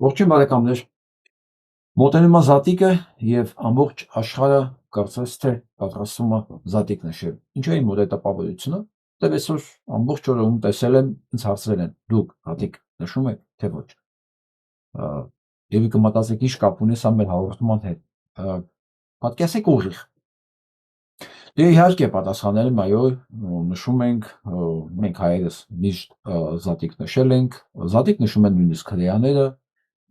Ողջույն բարեկամներ, մոտենում է Զատիկը և ամբողջ աշխարհը կարծես թե պատրաստվում է Զատիկ նշել։ Ինչ է իմ մոտ այդ տպավորությունը, որտև այսօր ամբողջ օրը ում տեսել եմ, ինձ հարցրել են, դուք Զատիկ նշում եք, թե ոչ։ Եվ կմտածեք ինչ կապ ունի սա մեր հաղորդման հետ։ Պատկերացեք ուղիղ։ Դե իհարկե պատասխանել եմ, այո, նշում ենք, մենք հայերս միշտ Զատիկ նշել ենք, Զատիկ նշում են նույնիսկ հրեաները,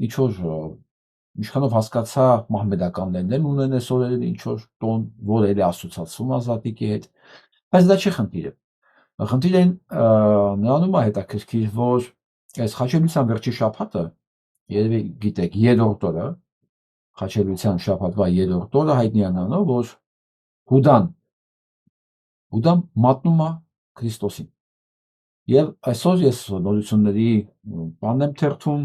ինչ որ ինչքանով հասկացա մահմեդականներն են ունեն այս օրերին ինչ որ տոն, որ էլի ասոցացվում է Զատիկի հետ, բայց դա չի խնդիրը։ Խնդիրը նրանում է հետաքրքիր, որ այս խաչելության վերջի շաբաթը, երևի գիտեք, երրորդ օրը, խաչելության շաբաթվա երրորդ օրը հայտնի է նրանով, որ Հուդան մատնում է Քրիստոսին։ Եվ այսօր ես նորությունների բանն եմ թերթում,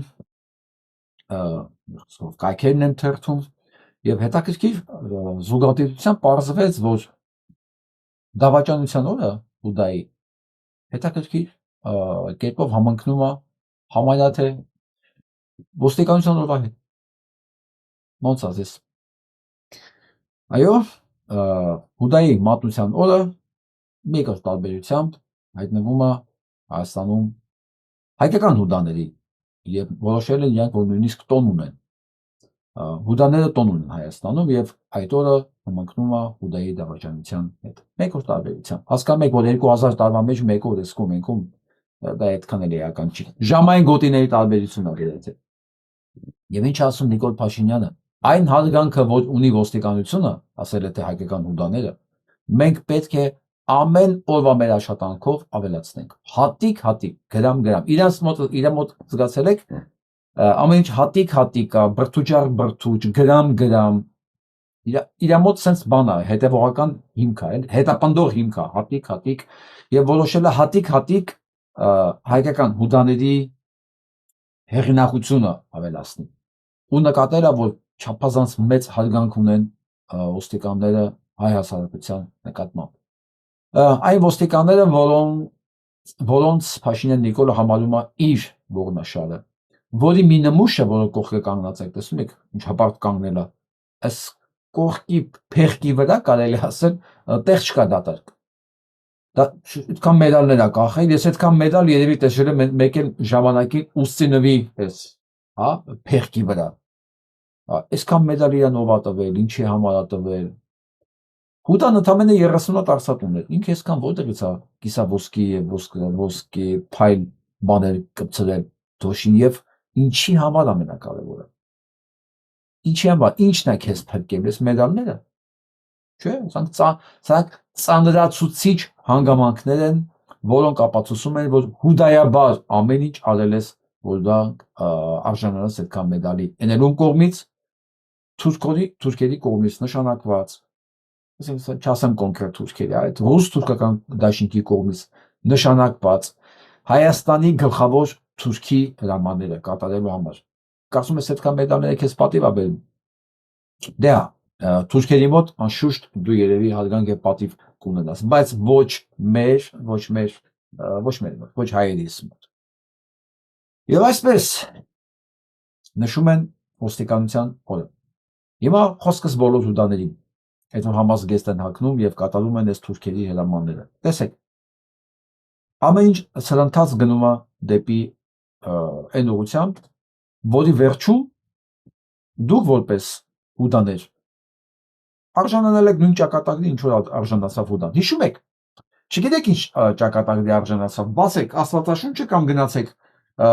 կայքերն եմ թերթում եւ հետաքրքիր զուգադիպությամբ պարզվեց, որ դավաճանության օրը Հուդայի հետաքրքիր կերպով համընկնում է համարյա թե ոստիկանության օրվա հետ։ Ոնց ասես։ Այո, Հուդայի մատնության օրը մեկ տարբերությամբ հայտնվում է Հայաստանում հայկական հուդաների եւ որոշել են իրանք, որ նույնիսկ տոն ունեն։ Հուդաները տոն ունեն Հայաստանում եւ այդ օրը համընկնում է Հուդայի դավաճանության հետ։ Մեկ օր տարբերությամբ։ Հասկանում եք, որ 2000 տարվա մեջ մեկ օր էսկում ենքում դա այդքան էլ էական չի։ Ժամային գոտիների տարբերություն ա գրեթե։ Եվ ինչ ասում Նիկոլ Փաշինյանը, այն հարգանքը, որ ունի ոստիկանությունը, ասել է թե հայկական հուդաները, մենք պետք է ամեն օրվա մեր աշխատանքով ավելացնենք։ Հատիկ, գրամ։ Իրա մոտ զգացել եք, ամեն ինչ հատիկ է, բրթուճ, գրամ։ Իրա մոտ sense բան է, հետևողական հիմք է, հետապնդող հիմք է, հատիկ, եւ որոշել է հատիկ հայկական հուդաների հեղինակությունը ավելացնի։ Ու նկատել է, որ չափազանց մեծ հարգանք ունեն ոստիկանները հայ հասարակության նկատմամբ։ Այն ոստիկանները, որոնց Փաշինյան Նիկոլը համարում է իր ողնաշարը, որի մի նմուշը, որը կողքը կանգնած եք, տեսնում եք, ինչ հպարտ կանգնել է, այս կողքի փեղկի վրա կարելի ասել տեղ չկա դատարկ։ Դա այդքան մեդալներ է կախել, ես այդքան մեդալ երևի տեսել եմ մեկ էլ ժամանակի Ուսցինովի պես, հա, փեղկի վրա։ Այսքան մեդալ իրան ով ա տվել, ինչի համար ա տվել։ Հուդան ընդամենը 30 արծաթ ուներ, ինքը այսքան որտեղից է կիսավոսկի փայլ բաներ կպցրել դոշին եւ ինչի համար ամենակարևորը։ Ինչի համար, ինչն է քեզ փրկել, այս մեդալները։ Չէ, սրանք ծանրացուցիչ հանգամանքներ են, որոնք ապացուցում են, որ հուդայաբար ամեն ինչ արել ես, որ դա արժանանաս այդքան մեդալի։ Ընելուն կողմից, թուրքերի կողմից նշանակված, չասեմ կոնկրետ թուրքերի, այդ ռուս թուրքական դաշինքի կողմից նշանակված Հայաստանի գլխավոր թուրքի հրամանները կատարելու համար։ Կարծում ես այդքան մեդալները քեզ պատիվ ա բերում։ Դե թուրքերի մոտ անշուշտ դու երևի հարգանք եւ պատիվ կունենաս, բայց ոչ հայերիս մոտ։ Եվ այսպես նշում են ոստիկանության օրը։ Հիմա խոսքս բոլոր հուդաներին, այդ համազգեստ են հագնում եւ կատարում են այս թուրքերի հրամանները։ Տեսեք, ամեն ինչ սրընթաց գնում է դեպի այն ուղղությամբ, որի վերջում դուք որպես հուդաներ արժանանալ եք նույն ճակատագրի, ինչ որ արժանացավ հուդան։ Հիշում եք, չգիտեք ինչ ճակատագրի արժանացավ, բացեք Աստվածաշունչը կամ գնացեք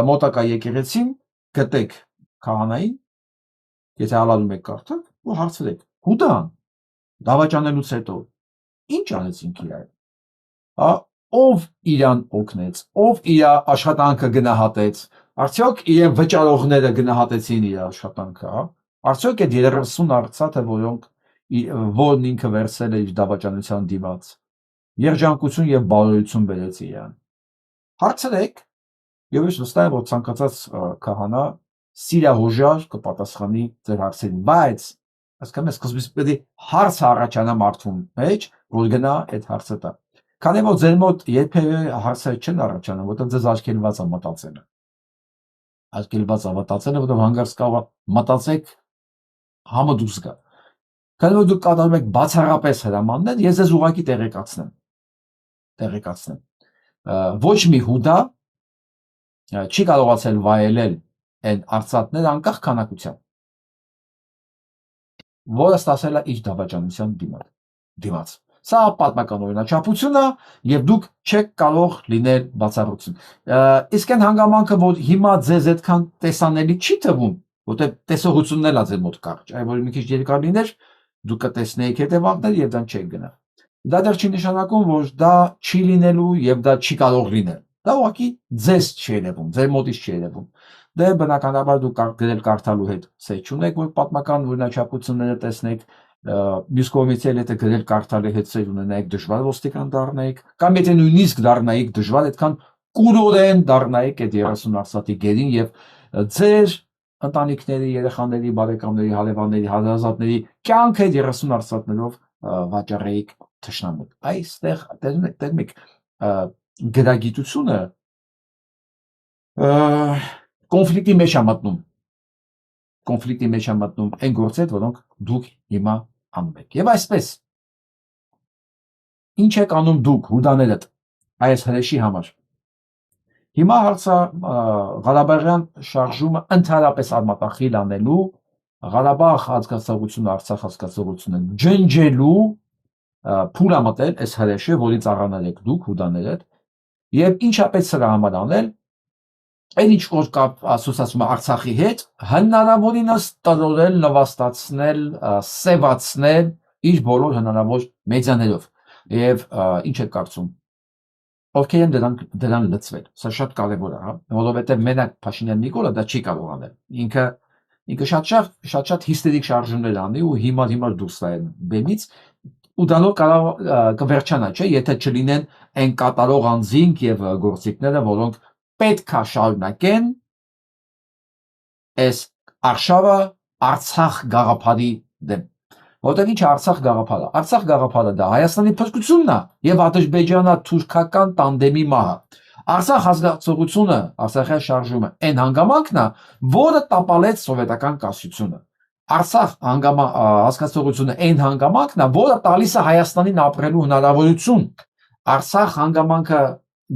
մոտակա եկեղեցին, գտեք քահանային, եթե հալալում եք կարդալ, ու հարցրեք. Հուդան դավաճանելուց հետո ինչ արեցին իրար։ Ով իրան օգնեց, ով իր աշխատանքը գնահատեց, արդյոք իր վճարողները գնահատեցին իր աշխատանքը, հա։ Արդյոք այդ 30 արծաթը, որն ինքը վերցրել է իր դավաճանության դիմաց, երջանկություն եւ բարօրություն բերեց իրան։ Հարցրեք, եւ ես վստահ եմ, որ ցանկացած քահանա սիրահոժար կպատասխանի ձեր հարցերին, բայց հասկանում եք, սկզբից պետք է հարց առաջանա մարդուն մեջ, որ գնա այդ հարցը տա։ Քանի որ ձեր մոտ երբևէ հարցեր չեն առաջանում, որտեղ ձեզ արգելված է մտածելը։ արգելված ավատացել է, որովհետև հանգարց կարող մտածեք համը դուրս գա։ Քանի որ դուք կատարում եք բացառապես հրամաններ, ես ձեզ ուղղակի տեղեկացնեմ։ Ոչ մի հուդա չի կարողացել վայելել այն արծաթները անկախ քանակությամբ, որը ստացել է իր դավաճանության դիմաց։ Սա պատմական օրինաչափություն է եւ դուք չեք կարող լինել բացառություն։ Իսկ այն հանգամանքը, որ հիմա ձեզ այդքան տեսանելի չի թվում, որտեղ տեսողությունն էլ է ձեր մոտ կարճ, այլ որ մի քիչ երկար լիներ, դուք կտեսնեիք հետևանքներ եւ դրան չեք գնա։ Դա դեռ չի նշանակում, որ դա չի լինելու եւ դա չի կարող լինել։ Դա ուղղակի ձեզ չի երևում, ձեր մոտից չի երևում։ Դե բնականաբար դուք գրել կարդալու հետ սեր չունեք, որ պատմական օրինաչափությունները տեսնեք, մյուս կողմից էլ եթե գրել կարդալի հետ սեր ունենայիք, դժվար ոստիկան դառնայիք, կամ եթե նույնիսկ դառնայիք, դժվար այդքան կուրորեն դառնայիք այդ 30 արծաթի գերին եւ ձեր ընտանիքների, երեխաների, բարեկամների, հարևանների, հարազատների կյանքը 30 արծաթներով վաճառեիք թշնամուց։ Այստեղ տեսնում եք գրագիտությունը կոնֆլիկտի մեջ է մտնում այն գործեր, որոնք դուք հիմա անում եք։ Եվ այսպես ինչ եք անում դուք հուդաներդ այս հրեշի համար։ Հիմա հարցը Ղարաբաղյան շարժումը ընդհանրապես արմատախիլ անելու, Ղարաբաղ հասկացողությունը, Արցախ հասկացողությունը ջնջելու փուլ մտել այս հրեշը, որի ծառաներեք դուք հուդաներդ, եւ ինչա պետք սրա համար անել, այն ինչ որ կապ ասոցիացում է Արցախի հետ, հնարավորինս տրորել, նվաստացնել, սևացնել իր բոլոր հնարավոր մեդիաներով։ Եվ ինչ եք կարծում, ովքեր են դրան լծվել։ Սա շատ կարևոր է, որովհետև մենակ Փաշինյան Նիկոլը դա չի կարող անել։ Ինքը շատ հիստերիկ շարժումներ անի ու հիմար դուրս տա բեմից ու դանով կարող կվերջանա, չէ, եթե չլինեն այն կատարող անձինք եւ գործիքները, որոնք պետք է շարունակեն այս արշավը Արցախ գաղափարի դեմ։ Որտեղ ինչ է Արցախ գաղափարը։ Արցախ գաղափարը դա Հայաստանի փրկությունն է եւ ադրբեջանա-թուրքական տանդեմի մահը։ Արցախ հասկացողությունը, Արցախյան շարժումը այն հանգամանքն է, որը տապալեց սովետական կայսրությունը։ Արցախ հասկացողությունը այն հանգամանքն է, որը տալիս է Հայաստանին ապրելու հնարավորություն։ Արցախ հանգամանքը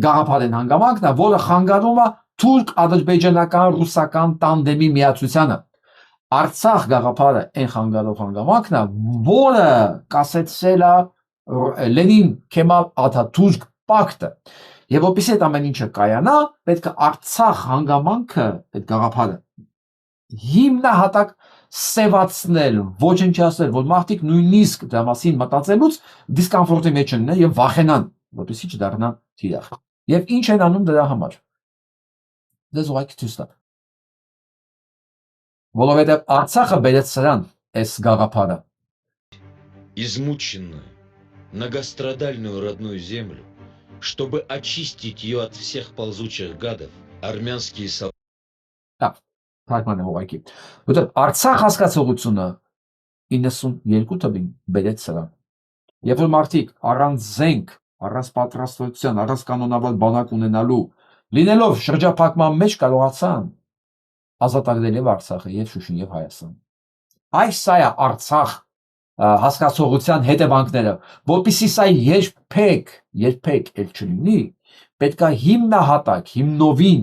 գաղափարեն հանգամանքն է, որը խանգարում է թուրք-ադրբեջանական-ռուսական տանդեմի միացությանը։ Արցախ գաղափարը այն խանգարող հանգամանքն է, որը կասեցրել է Լենին-Քեմալ Աթաթուրք պակտը։ Եվ որպեսզի այդ ամեն ինչը կայանա, պետք է Արցախ հանգամանքը, այդ գաղափարը հիմնահատակ սևացնել, ոչնչացնել, որ մարդիկ նույնիսկ դրա մասին մտածելուց դիսկոմֆորտի մեջ ընկնեն եւ վախենան, որպեսզի չդառնան թիրախ։ Եվ ինչ են անում դրա համար։ Դες ուղղակի ցույց տա։ Որովհետև Արցախը բերեց սրան այս գաղափարը։ Измученную, многострадальную родную землю, чтобы очистить ее от всех ползучих гадов, армянские солдаты. Թարգման եմ ուղղակի։ Որտեղ Արցախ հասկացողությունը 92 թվականին բերեց սրան։ Երբ որ մարդիկ առանց զենք, առանց պատրաստության, առանց կանոնավոր բանակ ունենալու, լինելով շրջափակման մեջ կարողացան ազատագրել եւ Արցախը, եւ Շուշին, եւ Հայաստան։ Այս սա է Արցախ հասկացողության հետևանքները, որpիսի սա երբեք էլ չլինի, պետք է հիմնահատակ, հիմնովին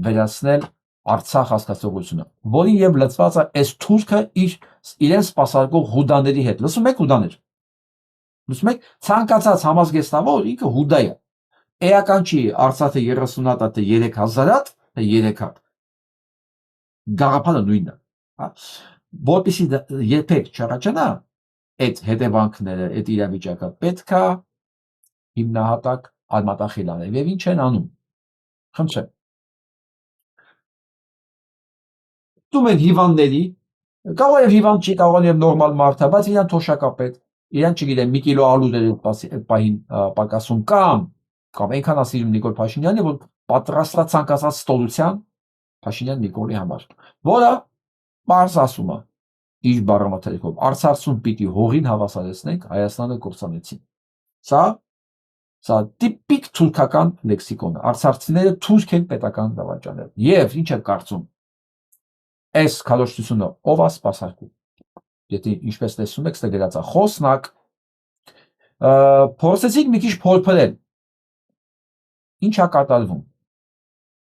վերացնել Արցախ հասկացողությունը, որին եւ լծված է այս թուրքը իրեն սպասարկող հուդաների հետ։ Լսում եք հուդաներ։ Լսում եք, ցանկացած համազգեստավոր ինքը հուդա է։ Էական չի Արցախը 30 հատ, 3000 հատ, 3 հատ։ Գաղափարը նույնն է։ Որպեսզի երբեք չառաջանա այդ հետևանքները, այդ իրավիճակը, պետք է հիմնահատակ արմատախիլ անել։ Եվ ինչ են անում։ Խնդրեմ։ Դու են հիվանդների, կարող է հիվանդ չի, կարող է նորմալ մարդ է, բայց իրան թոշակապետ, իրան չգիտեմ, մի կիլո ալուր պահին պակասում կամ այնքան ասիլում Նիկոլ Փաշինյանը, որ պատրաստա ցանկացած ստորության Փաշինյան Նիկոլի համար, որը բարձ ասում է իր բառամաթերքով, Արցախում պիտի հողին հավասարեցնենք, Հայաստանը կործանեցին։ Սա Սա տիպիկ թուրքական լեքսիկոն է։ Արցախցիները թուրք են պետական դավաճանել։ Եվ ինչ է կարծում, այս քարոզությունը ով է սպասարկում։ Եթե ինչպես տեսնում եք, ստե գրած է խոսնակ, փորձեցիք մի քիչ փորփրել։ Ինչ է կատարվում։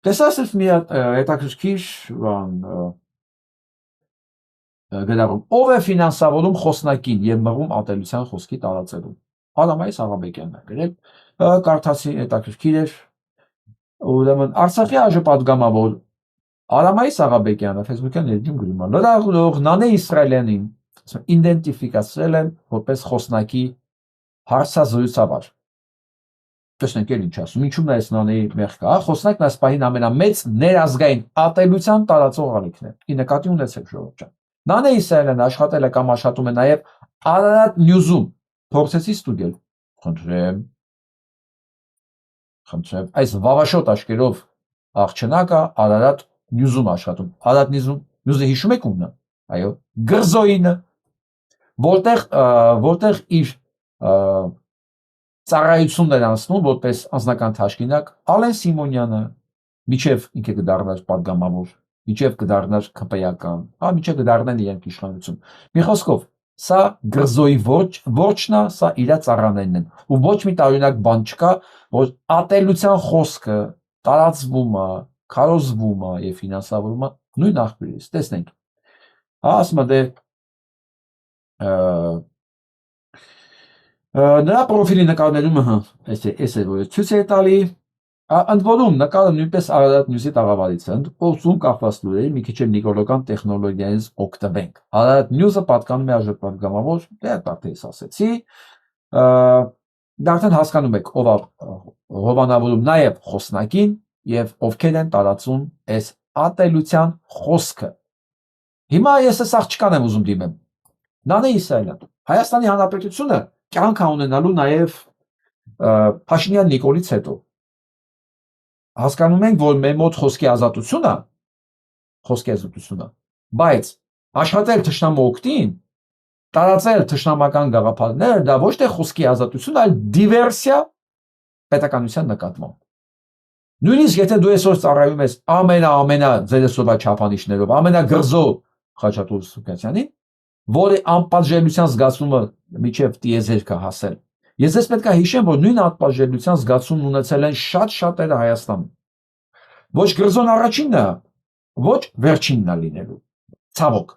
Տեսած մի հետաքրքիր բան գրառում, ով է ֆինանսավորում խոսնակին եւ մղում ատելության խոսքի տարածելու։ Արամայիս Աղաբեկյանն է գրել, կարդացի հետաքրքիր էր։ Ուրեմն Արցախի ԱԺ-պատգամավոր Արամայիս Աղաբեկյանը Facebook-յան էջում գրում է. լրագրող Նանե Իսրայելյանին իդենտիֆիկացրել են որպես խոսնակի հարցազրույցավար։ Տեսնենք էլ ինչ ասում, ինչու՞մն է այս Նանեի մեղքը, խոսնակն այս պահին ամենամեծ ներազգային ատելության տարածող ալիքն է։ Ի նկատի ունեցեք ժողովուրդ ջան։ Նանե Իսրայելյանը աշխատել է կամ աշխատում է նաև Արարատ News-ում, փորձեցի ստուգել։ Խնդրեմ, այս վավաշոտ աշկերով աղջնակը Արարատ News-ում աշխատում։ Արարատ News-ը հիշում եք ումն է։ Այո, Գրզոյինը, որտեղ իր ծառայություններ անցնում որպես անձնական թաշկինակ Ալեն Սիմոնյանը, միջև ինքը կդառնար պատգամավոր, միջև կդառնար ԿՊ-ական, միջև կդառնան իրենք իշխանություն։ Մի խոսքով, սա Գրզոյի որջն է, սա իր ծառաներն են։ Ու ոչ մի տարօրինակ բան չկա, որ ատելության խոսքը տարածվում է, քարոզվում է եւ ֆինանսավորվում է նույն աղբյուրից։ Տեսնենք։ Ասում է դե նրա պրոֆիլի նկարներում այս է որ ցույց է տալի ընդ որում նկարը նույնպես Արարատ News-ի տաղավարից է ոսում կախված լուրերի մի քիչ նիկոլական տեխնոլոգիայից օգտվենք Արարատ News-ը պատկանում է ԱԺ-պատգամավոր դե տակտես ասեցի դարձան հասկանում եք ով է հովանավորում նաև խոսնակին եւ ովքեր են տարածում այս ատելության խոսքը հիմա ես այս աղջկան եմ ուզում դիմեմ Նանե Իսրայելյան Հայաստանի Հանրապետությունը կյանք ունենալու նաև Փաշինյան Նիկոլից հետո հասկանում ենք, որ մեր մոտ խոսքի ազատությունը, բայց աշխատել թշնամու օգտին, տարածել թշնամական գաղափարներ, դա ոչ թե խոսքի ազատություն, այլ դիվերսիա պետականության նկատմամբ։ Նույնիսկ եթե դու այսօր ծառայում ես ամենա ձերեսովա չափանիշներով, ամենագրզո Խաչատուր Սուքասյանին, որի անպատժելիության զգացումը միջև տիեզերքը հասել։ Ես ես պետք է հիշեմ, որ նույն անպատժելիության զգացումն ունեցել են շատ շատերը Հայաստանում։ Ոչ գրզոն առաջինն է, ոչ վերջինն է լինելու։ Ցավոք,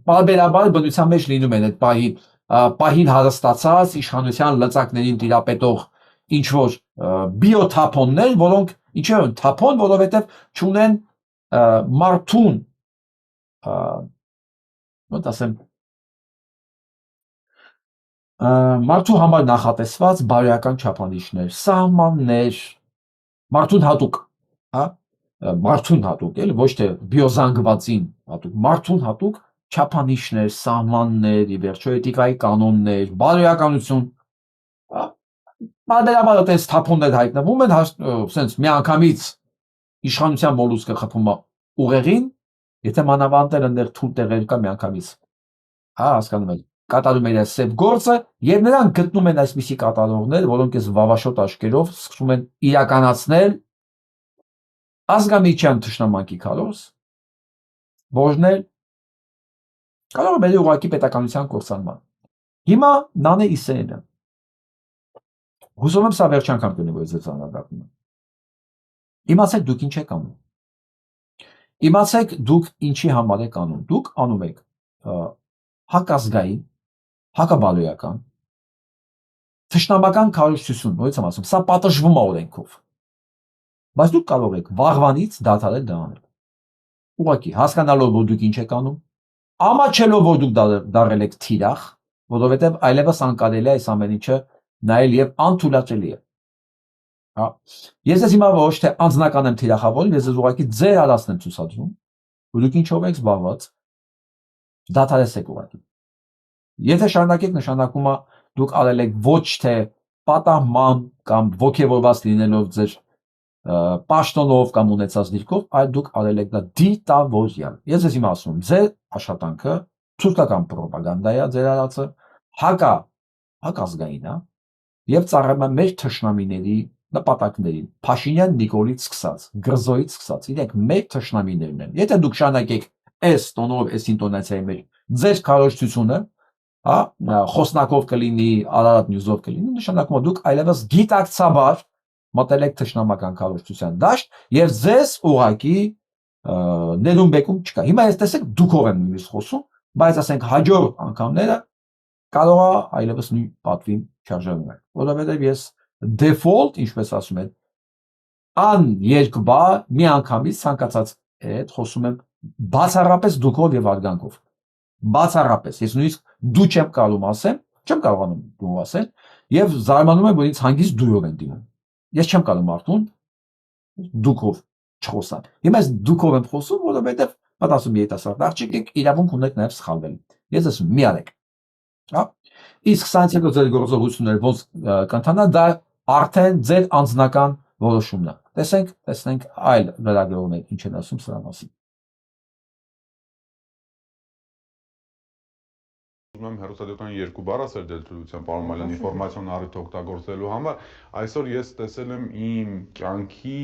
պարբերաբար բնության մեջ լինում են այդ պահին հարստացած իշխանության լծակներին տիրապետող ինչ որ բիոթափոններ, որոնք ինչու են թափոն, որովհետև չունեն մարդուն ոնց ասեմ մարդու համար նախատեսված բարոյական չափանիշներ, սահմաններ, մարդուն հատուկ, հա, մարդուն հատուկ, էլ ոչ թե բիոզանգվածին հատուկ, մարդուն հատուկ չափանիշներ, սահմաններ, ի վերջո էթիկայի կանոններ, բարոյականություն, հա, բարբերաբար այդպես թափոններ հայտնվում են, ասենց միանգամից իշխանության մոլուսկը խփում է ուղեղին, եթե մանավանդ այնտեղ թույլ տեղեր կա միանգամից, հա, հասկանում եք, կատարում են այս սև գործը եւ նրանք գտնում են այսպիսի կատարողներ, որոնք այս վավաշոտ աշկերով սկսում են իրականացնել ազգամիջյան թշնամանքի քարոզ, որներ կարող է բերի ուղղակի պետականության կործանման։ Հիմա Նանե Իսրայելը հուսով եմ սա վերջ անգամ կլինի, որ ձեզ անհանգատում եմ։ Իմացեք դուք ինչ եք անում։ Իմացեք դուք ինչի համար եք անում։ Դուք անում եք հակազգային, հակաբալոյական, թշնամական քարոզչություն, նույնիսկ եմ ասում, սա պատժվում է օրենքով։ Բայց դուք կարող եք վաղվանից դադարել դա անել։ Ուղղակի հասկանալով, որ դուք ինչ եք անում, ամաչելով, որ դուք դարել եք թիրախ, որովհետև այլևս անկարելի է այս ամեն ինչը նայել եւ անթույլատրելի է։ Հա։ Ես ես հիմա ոչ թե անձնական եմ թիրախավորում, ես ուղղակի ձեր արածն եմ ցուցադրում, որ դուք ինչով եք զբաղված, դադարեցեք ուղղակի։ Եթե շարունակեք, նշանակում է դուք արել եք ոչ թե պատահման կամ ոգևորված լինելով ձեր պաշտոնով կամ ունեցած դիրքով, այլ դուք արել եք դա դիտավորյալ։ Ես ես հիմա ասում եմ, ձեր աշխատանքը թուրքական պրոպագանդա է, ձեր արածը հակազգային է, եւ ծառայում է մեր թշնամիների նպատակներին։ Փաշինյան Նիկոլից սկսած, Գրզոյից սկսած, իրենք մեր թշնամիներն են։ Եթե դուք շարունակեք այս տոնով, այս ինտոնացիայի մեջ ձեր քարոզությունը, հա, խոսնակով կլինի, Արարատ նյուզով կլինի, նշանակում է դուք այլևս գիտակցաբար մտել եք թշնամական քարոզչության դաշտ եւ ձեզ ուղակի ներում բեկում չկա։ Հիմա ես տեսեք դուքով եմ նույնիսկ խոսում, բայց ասենք հաջորդ անգամները կարող է այլևս նույն պատվին չարժանանալ, որովհետեւ ես default, ինչպես ասում են, երկբա միանգամից ցանկացած հետ խոսում եմ բացառապես դուքով եւ արգանքով։ Բացառապես, ես նույնիսկ դու չեմ կարում ասեմ, չեմ կարողանում դու ասել եւ զարմանում եմ, որ ինձ հանգիստ դույով են դիմում։ Ես չեմ կարում արդյոք դուքով չխոսամ։ Հիմա ես դուքով եմ խոսում, որովհետեւ պատասում երիտասարդ աղջիկ եք, իրավունք ունեք նաեւ սխալվել։ Ես ասում մի արեք։ Հա։ Իսկ սանցիակո ձեր գործողությունները ոնց կընթանա, դա արդեն ձեր անձնական որոշումն է։ Տեսնենք այլ լրագրողներ ինչ են ասում սրա մասին։ Ուզում եմ հեռուստադիտողին երկու բառ ասել դելտրության պարոն Մալյան ինֆորմացիոն առիթ օգտագործելու համար։ Այսօր ես տեսել եմ իմ կյանքի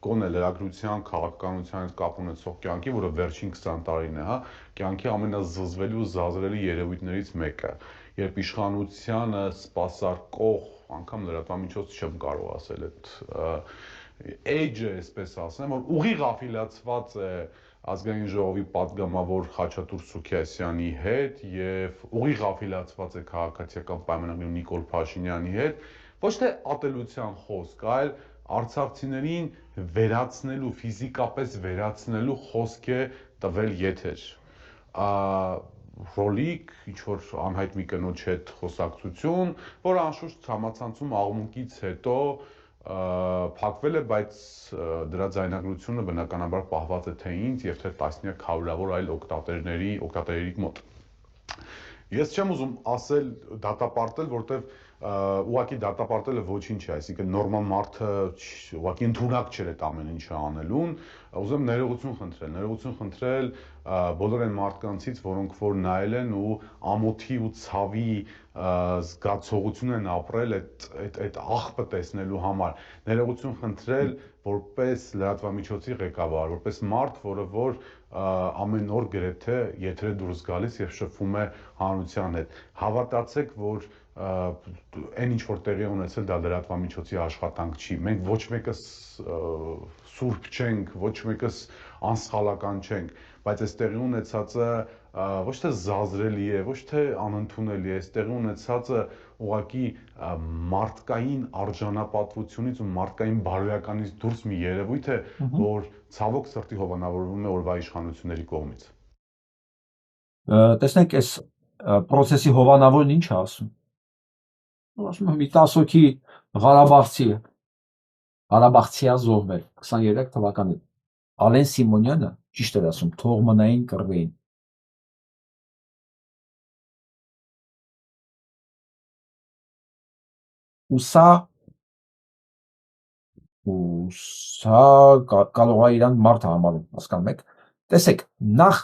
կոնե լրագրության քաղաքականության հետ կապ ունեցող կյանքի, որը վերջին 20 տարին է, հա, կյանքի ամենազզվելի ու զազրելի երևույթներից մեկը, երբ իշխանությանը սպասարկող, անգամ լրատվամիջոց չեմ կարող ասել այդ edge-ը, այսպես ասեմ, որ ուղիղ աֆիլիացված է Ազգային ժողովի պատգամավոր Խաչատուր Սուքիասյանի հետ եւ ուղիղ աֆիլիացված է քաղաքացիական պայմանագրի Նիկոլ Փաշինյանի հետ, ոչ թե ատելության խոսք, այլ արցախցիներին վերացնելու, ֆիզիկապես վերացնելու խոսք է տվել եթեր։ Ռոլիկ, ինչ որ անհայտ մի կնոջ հետ խոսակցություն, որ անշուշտ համացանցում աղմուկից հետո փակվել է, բայց դրա ձայնագրությունը բնականաբար պահված է թե ինձ եւ թե տասնյակ հարյուրավոր այլ օգտատերերի մոտ։ Ես չեմ ուզում ասել դատապարտել, որտեվ ուղղակի դատապարտելը ոչինչ է, այսինքն նորմալ մարդը ուղղակի ընդունակ չէր այդ ամեն ինչը անելուն, ուզում ներողություն խնդրել բոլոր այն մարդկանցից, որոնք որ նայել են ու ամոթի ու ցավի զգացողություն են ապրել այդ աղբը տեսնելու համար, ներողություն խնդրել որպես լրատվամիջոցի ղեկավար, որպես մարդ, որը որ ամեն օր գրեթե եթերը դուրս գալիս եւ շփվում է հանրության հետ։ Հավատացեք, որ այն ինչ որ տեղի ունեցել դա լրատվամիջոցի աշխատանք չի։ Մենք ոչ մեկս սուրբ չենք, ոչ մեկս անսխալական չենք, բայց այս տեղի ունեցածը ոչ թե զազրելի է, ոչ թե անընդունելի է, այս տեղի ունեցածը ուղղակի մարդկային արժանապատվությունից ու մարդկային բարոյականից դուրս մի երևույթ է, որ ցավոք սրտի հովանավորվում է օրվա իշխանությունների կողմից։ Տեսնենք այս process-ի հովանավորն ինչ է ասում։ Ասում եմ մի 10 հոգի Ղարաբաղցիա զոհվել 23 թվականին։ Ալեն Սիմոնյանը ճիշտ էր ասում, թող մնային կռվեին։ Ու սա կարող է իրան մարդ համարում, հասկանում եք։ Տեսեք, նախ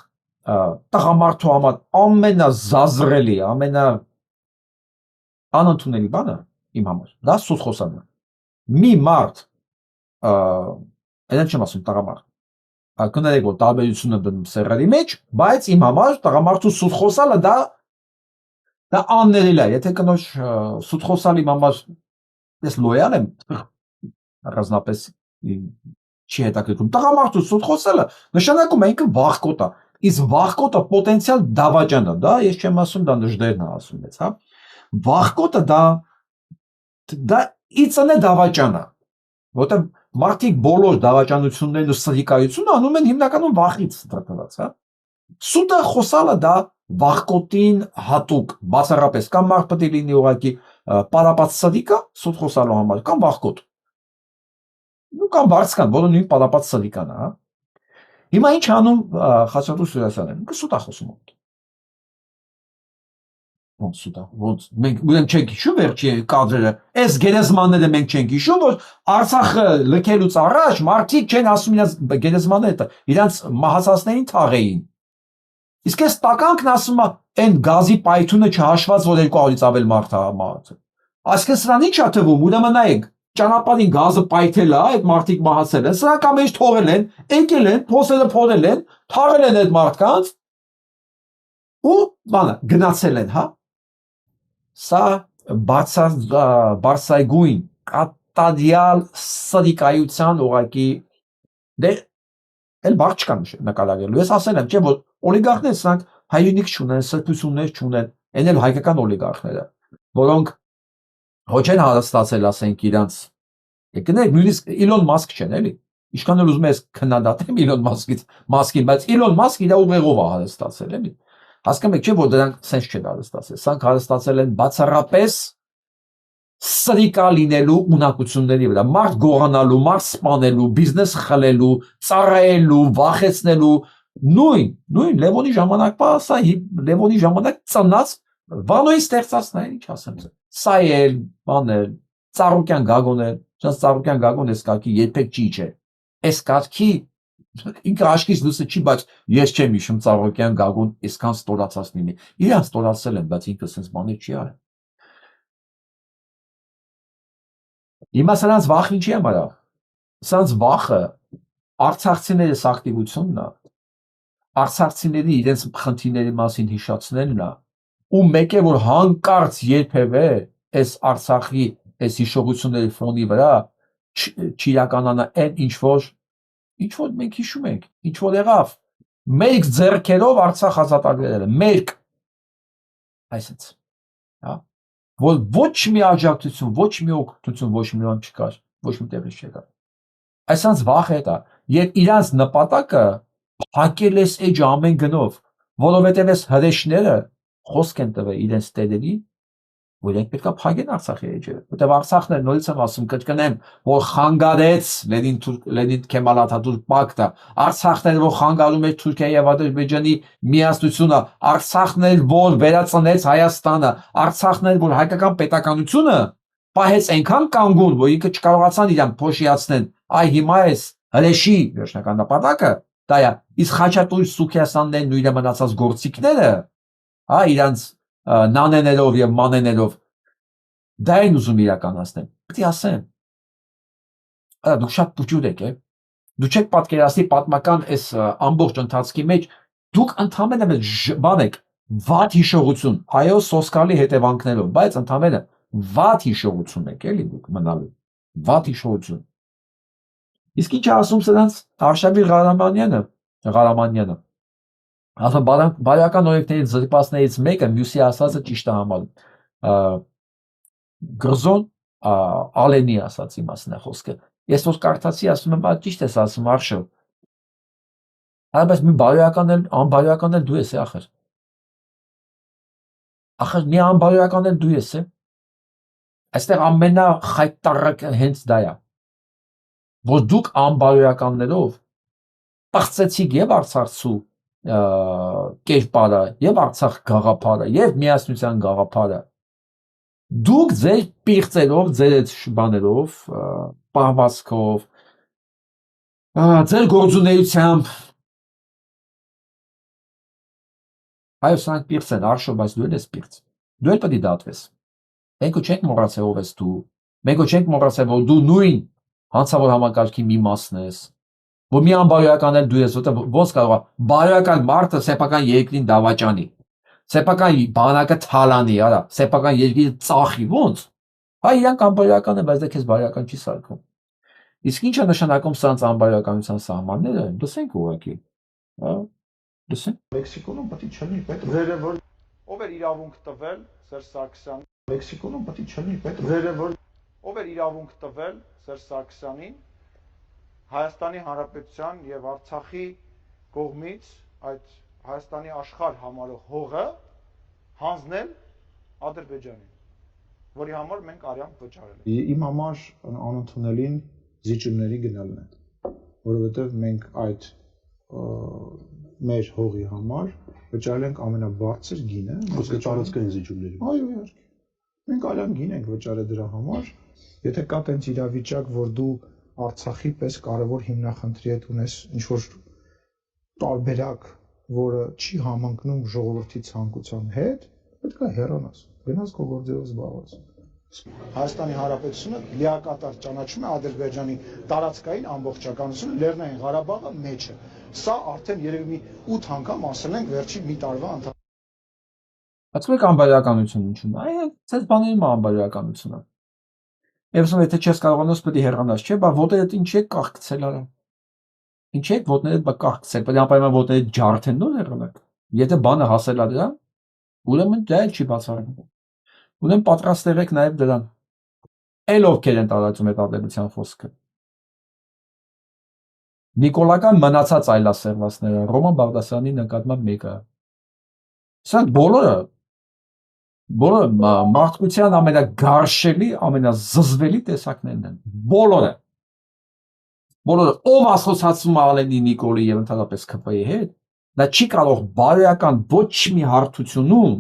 տղամարդու համար ամենազազրելի, անընդունելի բանը իմ համար, դա սուտ խոսալն է։ Մի մարդ, այդպես չեմ ասում տղամարդ, կներեք որ տարբերությունը դնում սերերի մեջ, բայց իմ համար տղամարդու սուտ խոսալը դա աններելի է, եթե կնոջ սուտ խոսալ իմ համար ես լոյալ եմ, առանձնապես չի հետաքրքրում, տղամարդու սուտ խոսալը նշանակում է ինքը վախկոտ է, իսկ վախկոտը պոտենցիալ դավաճան է, դա ես չեմ ասում, դա նժդերն է ասում ես, հա, վախկոտը դա իծն է դավաճանը, որտեղ մարդիկ բոլոր դավաճանություններն ու սրիկայությունը անում են հիմնականում վախից դրդված, հա։ Սուտը խոսալը դա վախկոտին հատուկ, բացառապես կամ մարդ պետք է լինի ուղղակի պարապած սրիկա սուտ խոսալու համար, կամ վախկոտ։ Կամ բարձկան, որը նույն պարապած սրիկան է, հա։ Հիմա ինչ անում Խաչատուր Սուքիասյանը, ինքը սուտ է խոսում։ Ոնց սուտ է, ոնց մենք չենք հիշում վերջի կադրերը, այս գերեզմանները մենք չենք հիշում, որ Արցախը լքելուց առաջ մարդիկ չեն ասում իրաց գերեզմանները, իրանց մահացածներին թաղեին։ Իսկ այս տականքն ասում է, այն գազի պայթյունը չհաշված, որ 200-ից ավել մարդ է մահացել։ Այսինքն սրան ի՞նչ է թվում, ուրեմն նայեք, ճանապարհին գազը պայթել է, այդ մարդիկ մահացել են, սրանք ամեն ինչ թողել են, եկել են, փոսերը փորել են, թաղել են այդ մարդկանց ու բանը գնացել են, հա։ Սա բարձրագույն կատարյալ սրիկայության ուղղակի դե էլ բառ չկա նկարագրելու։ Ես ասել եմ, չէ՞ որ օլիգարխները սրանք հայրենիք չունեն, սրբություններ չունեն, այն էլ հայկական օլիգարխները, որոնք ոչ են հարստացել, ասենք իրանց եկնեք նույնիսկ Իլոն Մասկ չեն, էլի։ Ինչքան էլ ուզում ես քննադատեմ Իլոն Մասկին, բայց Իլոն Մասկը իր ուղեղով է հարստացել, էլի։ Հասկանում եք, չէ՞ որ դրանք սենց չեն հարստացել, սրանք հարստացել են բացառապես սրիկա լինելու ունակությունների վրա, մարդ գողանալու, մարդ սպանելու, բիզնես խլելու, ծառայելու, վախեցնելու, նույն Լևոնի ժամանակ պա, սա Լևոնի ժամանակ ծնած Վանոյի ստեղծածն է, ինչ ասեմ, սա էլ, բանել, Ծառուկյան Գագոներ, Չնայած Ծառուկյան Գագոն այս կարգի երբեք չի չէ, այս կարգի ինքը աշկից դուսը չի, բայց ես չեմ հիշում Ծառուկյան Գագոն այսքան ստորացած լինի, իրան ստորացել են, բայց ինքը սենց բաներ չի արել։ Հիմա սրանց վախ ինչի համար է, սրանց վախը արցախցիների ակտիվությունն է, արցախցիների իրենց խնդիրների մասին հիշացնելն է, ու մեկ է որ հանկարծ երբևէ այս Արցախի այս հիշողությունների ֆոնի վրա չիրականանա այն ինչ որ մենք հիշում ենք, ինչ որ եղավ, մերկ ձեռքերով Արցախ ազատագրել է, մերկ, այսպես, հա, որ ոչ մի աջակցություն, ոչ մի օգնություն, ոչ մի բան չկար, ոչ մի տեղից չեկավ։ Այսինքն վախը դա, եւ իրանց նպատակը փակել էս էջ ամեն գնով, որովհետեւ այս հրեշները խոսք են տվել իրենց տերերի, որ իրենք պետք է փակեն Արցախի էջը, որտեղ Արցախն է, նորից եմ ասում, կրկնեմ, որ խանգարեց Լենին Քեմալ Աթաթուրք պակտը, Արցախն էր, որ խանգարում էր Թուրքիայի եւ Ադրբեջանի միասնությունը, Արցախն էր, որ վերածնեց Հայաստանը, Արցախն էր, որ հայկական պետականությունը պահեց այնքան կանգուն, որ ինքը չկարողացան իրան փոշիացնեն, այ հիմա էս հրեշի վերջնական նպատակը դա է, իսկ Խաչատուր Սուքիասյաններն ու իր մնացած գործիքները, հա, իրանց նանեներով եւ մանեներով դա են ուզում իրականացնել։ Պետք է ասեմ, դուք շատ փոքր եք, դու չեք պատկերացնի պատմական այս ամբողջ ընթացքի մեջ դուք ընդհանրապես բան եք վատ հիշողություն, այո, սոսկալի հետևանքներով, բայց ընդհանրապես վատ հիշողություն եք, էլի դուք մնալու, վատ հիշողություն։ Իսկ ինչ ասում սրանց Արշավիր Ղարամանյանը ասա բարոյական օրենքներից զրկվածներից մեկը մյուսի ասածը ճիշտ է համարում։ Գրզոն Ալենի ասած իմաստն է խոսքը։ Ես որ կարդացի, ասում եմ, բա ճիշտ ես ասում Արշավ։ Բայց մի անբարոյական էլ դու ես, ախր։ Ախր մի անբարոյական էլ դու ես, է։ Այստեղ ամենախայտարակը հենց դա է։ Որ դուք անբարոյականներով պղծեցիք եւ արցախցու կերպարը եւ Արցախ գաղափարը եւ միասնության գաղափարը դուք ձեր պիղծերով, ձեր բաներով, պահվածքով, ձեր գործունեությամբ այո սրանք պիղծ են, Արշով, բայց դու ես պիղծ, դու էլ պետք է դատվես, մենք չենք մոռացել ով ես դու, մենք չենք մոռացել որ դու նույն հանցավոր համակարգի մի մասն ես, որ մի անբարոյական էլ դու ես, որտեղ ոնց կարող է բարոյական մարդը սեփական երկրին դավաճանի, սեփական բանակը թալանի, արա, սեփական երկիրը ծախի, ոնց, հա իրանք անբարոյական են, բայց դա քեզ բարոյական չի սարքում, իսկ ինչ է նշանակում սրանց անբարոյականության սահմանները, լսենք ուղղակի, հա, լսենք, Մեքսիկոնում պետք է չլինի, պետք է որ ով էր իրավունք տվել Սերժ Սարգսյանին, Մեքսիկոնում պետք է չլինի, պետք է որ ով էր իրավունք տվել Սերժ Սարգսյանին Հայաստանի Հանրապետության եւ Արցախի կողմից այդ Հայաստանի աշխարհ համարող հողը հանձնել Ադրբեջանին, որի համար մենք արյամբ վճարել ենք։ Իմ համար անընդունելին զիջումների գնալն է, որովհետեւ մենք այդ մեր հողի համար վճարել ենք ամենաբարձր գինը, Խոսքը տարածքային զիջումների։ Այո, իհարկե։ Մենք արյամբ գին ենք վճարել դրա համար, եթե կա տենց իրավիճակ, որ դու Արցախի պես կարևոր հիմնախնդրի հետ ունես ինչ-որ տարբերակ, որը չի համընկնում ժողովրդի ցանկության հետ, պետք է հեռանաս, գնաս քո գործերով զբաղված։ Հայաստանի Հանրապետությունը լիակատար ճանաչում է Ադրբեջանի տարածքային ամբողջականությունը, Լեռնային Ղարաբաղը մեջը։ Սա արդեն երևի մի 8 անգամ ասել ենք վերջին մի տարվա ընթացքում։ Ասում եք անբարոյականություն ինչու՞ն։ Այ ցած բաների մա անբարոյականությունը։ Եվ ասում եթե չես կարողանաս պետք է հեռանաս, չէ՞, բա ոտերդ ինչ է կախկցել արա։ Ինչ է ոտներդ բա կախկցել, պետք է անպայման ոտերդ ջարդեն նոր հեռանաք։ Եթե բանը հասել է դրան, ուրեմն դա էլ չի բացառվում։ Ուրեմն պատրաստ եղեք նաև դրան։ Էլ ովքեր են տարածում այդ ատելության խոսքը։ Նիկոլական մնացած այլասերվածները Ռոման Բաղդասարյանի նկատմամբ մեկը։ Սրանք բոլորը մարդկության ամենագարշելի, ամենազզվելի տեսակներն են։ Բոլորը ով ասոցացում ալենի Նիկոլի եւ ընդհանրապես ԿՊ-ի հետ, նա չի կարող բարոյական ոչ մի հարթությունում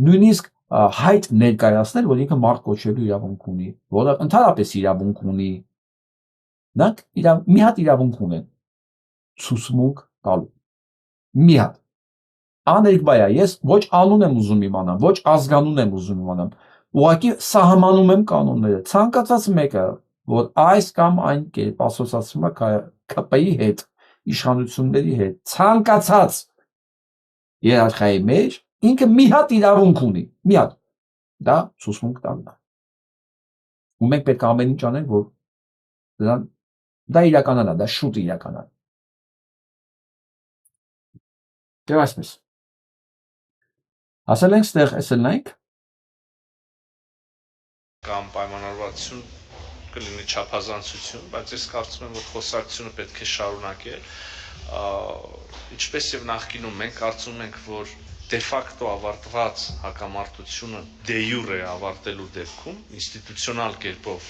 նույնիսկ հայտ ներկայացնել, որ ինքը մարդ կոչելու իրավունք ունի, որը ընդհանրապես իրավունք ունի։ Նրանք մի հատ իրավունք ունեն ցուսմունք տալու։ Մի հատ։ Աներկբայա, ես ոչ անուն եմ ուզում իմանամ, ոչ ազգանուն եմ ուզում իմանամ։ Ուղղակի սահմանում եմ կանոնները։ Ցանկացած մեկը, որ այս կամ այն կերպ ասոցացվում է ԿՊ-ի հետ, իշխանությունների հետ, ցանկացած երաշխայի մեջ, ինքը մի հատ իրավունք ունի, մի հատ։ Դա ցուսմունք տալն է։ Ու մենք պետք է ամեն ինչ անենք, որ դա իրականանա, դա շուտ իրականանա։ Դե այսպես։ Ասել ենք ստեղ, ասել ենք կամ պայմանավորվածություն կլինի չափազանցություն, բայց ես կարծում եմ, որ խոսակցությունը պետք է շարունակել, ինչպես եւ նախկինում մենք կարծում ենք, որ դե ֆակտո ավարտված հակամարտությունը դե յուրե ավարտելու դեպքում ինստիտուցիոնալ կերպով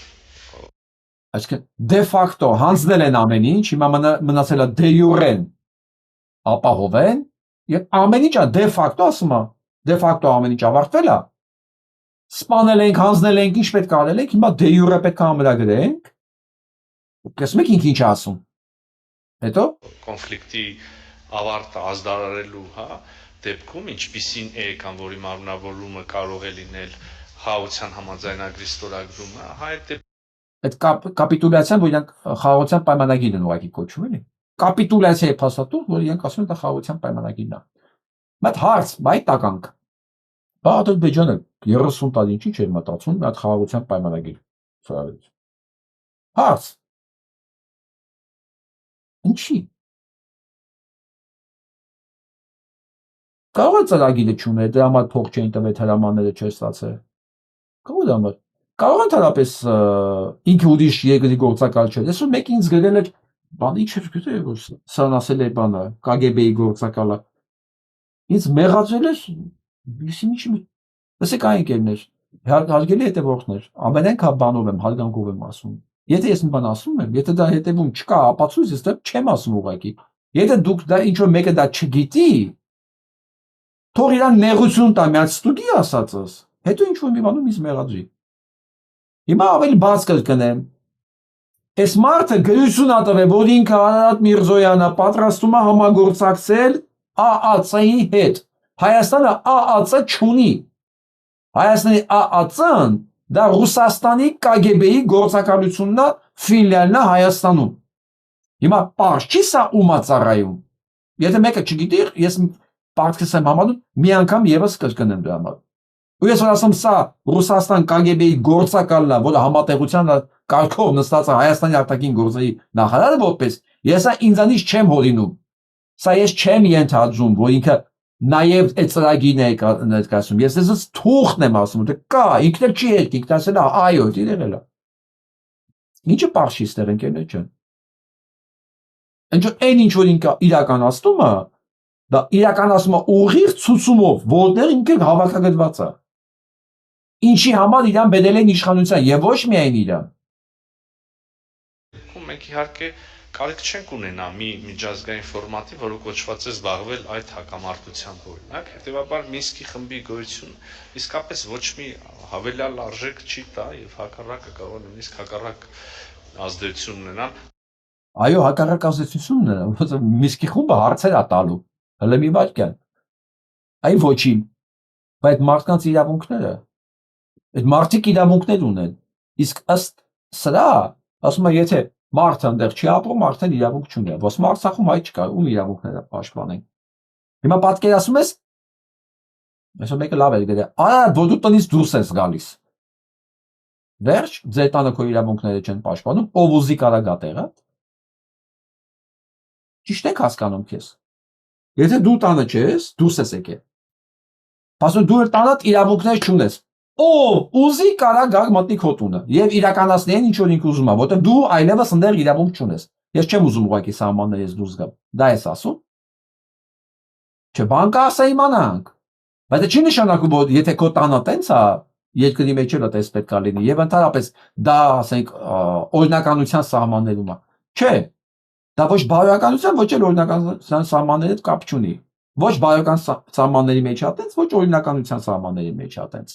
այսինքն դե ֆակտո հանձնել են ամեն ինչ, հիմա մնացել է դե յուրեն ապահովեն եւ ամեն ինչը դե ֆակտո ասում է, դե ֆակտո ամեն ինչ ավարտվել է։ Սպանել ենք, հանձնել ենք, ինչ պետք է արել ենք, հիմա դե յուրե պետք է ամրագրենք։ Կես մեկ ինքը ինչ ասում։ Հետո կոնֆլիկտի ավարտը ազդարարելու, հա, դեպքում ինչպիսին է կամ որի մարմնավորումը կարող է լինել խաղաղության համաձայնագրի ստորագրումը, հա, այդ կապիտուլյացիան, որ իրանք խաղաղության պայմանագիր են ուղղակի կոչում, էլի։ Կապիտուլյացիա է փաստաթուղթ, որ իրանք ասում են դա խաղաղության պայմանագիրն է։ Բայց հարց, բայ տականք։ Բա Ադրբեջանը 30 տարի ինչի՞ չէր մտածում այդ խաղաղության պայմանագիր ծրագրից։ Հարց։ Ինչի՞։ Կարող է ծրագիրը չուներ, դրա համար փող չէին տվել, հրամանները չէր ստացել։ Կարող է համար։ Կարող ընդհանրապես ինքը ուրիշ երկրի գործակալ չէ։ Այսօր մեկը ինձ գրել էր, բան ինչ էր գրել, որ սան ասել է բանը, KGB-ի գործակալը։ Ինձ մեղացել էր, ինչի՞ լսեք այն կերներ, հարգելի հետևորդներ, ամենայն բանով եմ, հարգանքով եմ ասում։ Եթե ես մի բան ասում եմ, եթե դա հետևում չկա ապացույց, ես դա չեմ ասում ուղղակի։ Եթե դուք դա ինչ որ մեկը դա չգիտի, թող իրան նեղություն տա մի հատ ստուգի ասածս, հետո ինչ որ մի բանում ինձ մեղադրի։ Հիմա ավելի բաց կրկնեմ։ Այս մարդը գրություն ա տվել, որ ինքը Արարատ Միրզոյանը պատրաստում է համագործակցել ԱԱՑ-ի հետ։ Հայաստանը ԱԱՑ չունի։ Հայաստանի ԱԱՑ-ն դա Ռուսաստանի KGB-ի գործակալությունն է, ֆիլիալն է Հայաստանում։ Հիմա պարզ չի սա ումա ծառայում։ Եթե մեկը չգիտի, ես պարտքս եմ համարում, մի անգամ եւս կրկնեմ դրա համար։ Ու ես որ ասում սա Ռուսաստան KGB-ի գործակալն է, որը համատեղության կարգով նստած է Հայաստանի արտաքին գործերի նախարարը որպես, ես ինձանից չեմ հորինում։ Սա ես չեմ ենթադրում, որ ինքը նաև այդ ծրագիրն է ներկայացնում։ Ես ես թուղթն եմ ասում, դե կա, ինքն էլ չի հետ, ինքն ասել է, այո, դիրել է։ Ինչը պարզ չի ստեղ ընկերներ ջան։ Այն ինչ որ ինքը իրականացնում է, դա իրականացում է ուղիղ ցուցումով, որտեղ ինքը հավաքագրված է։ Ինչի համար իրան բերել են իշխանության եւ ոչ միայն իրան։ Մենք իհարկե կարիք չենք ունենա մի միջազգային ֆորմատի, որը կոչված է զբաղվել այդ հակամարտությամբ օրինակ, հետեւաբար Մինսկի խմբի գոյությունը իսկապես ոչ մի հավելյալ արժեք չի տա եւ հակառակը կարող է նույնիսկ հակառակ ազդեցություն ունենալ։ Այո, հակառակ ազդեցություն ունենա, որովհետեւ Մինսկի խումբը հարցեր է տալու։ Հələ մի վարքյան։ Այ ոչինչ։ Բայց մարդկանց իրավունքները Այդ մարդիկ իրավունքներ ունեն։ Իսկ ըստ սրա, ասում եմ, եթե մարդը այնտեղ չի ապրում, արդեն իրավունք չունի։ Ոսմա Արցախում այ չկա, ում իրավունքները պաշտպանեն։ Հիմա պատկերացնում ես, այսօր մեկը լավ է գրել, արա, որ դու տնից դուրս ես գալիս։ Վերջ, ձեր տանը քո իրավունքները չեն պաշտպանում, ով ուզի կարա գա տեղը։ Ճիշտ եք հասկանում քեզ։ Եթե դու տանը չես, դուրս ես եկել։ Բացում դու տանդ իրավունքներ չունես։ Ով ուզի կարա գա մտնի քո տունը եւ իրականացնի ինչ որ ինքը ուզում է, որտեղ դու այլևս ընդեր իրավունք չունես։ Ես չեմ ուզում ուղղակի սահմաններից դուրս գամ։ Դա ես ասում։ Չէ, բանկա ասա իմանանք։ Բայց դա չի նշանակում, որ եթե քո տանը տենց է, երկրի մեջ էլ այդպես պետք է լինի եւ ընդհանրապես դա, ասենք, օրինականության սահմաններում է։ Չէ, դա ոչ բարոյականության, ոչ էլ օրինականության սահմանների հետ կապ չունի։ Ոչ բարոյական սահմանների մեջ է տենց, ոչ օրինականության սահմանների մեջ է տենց։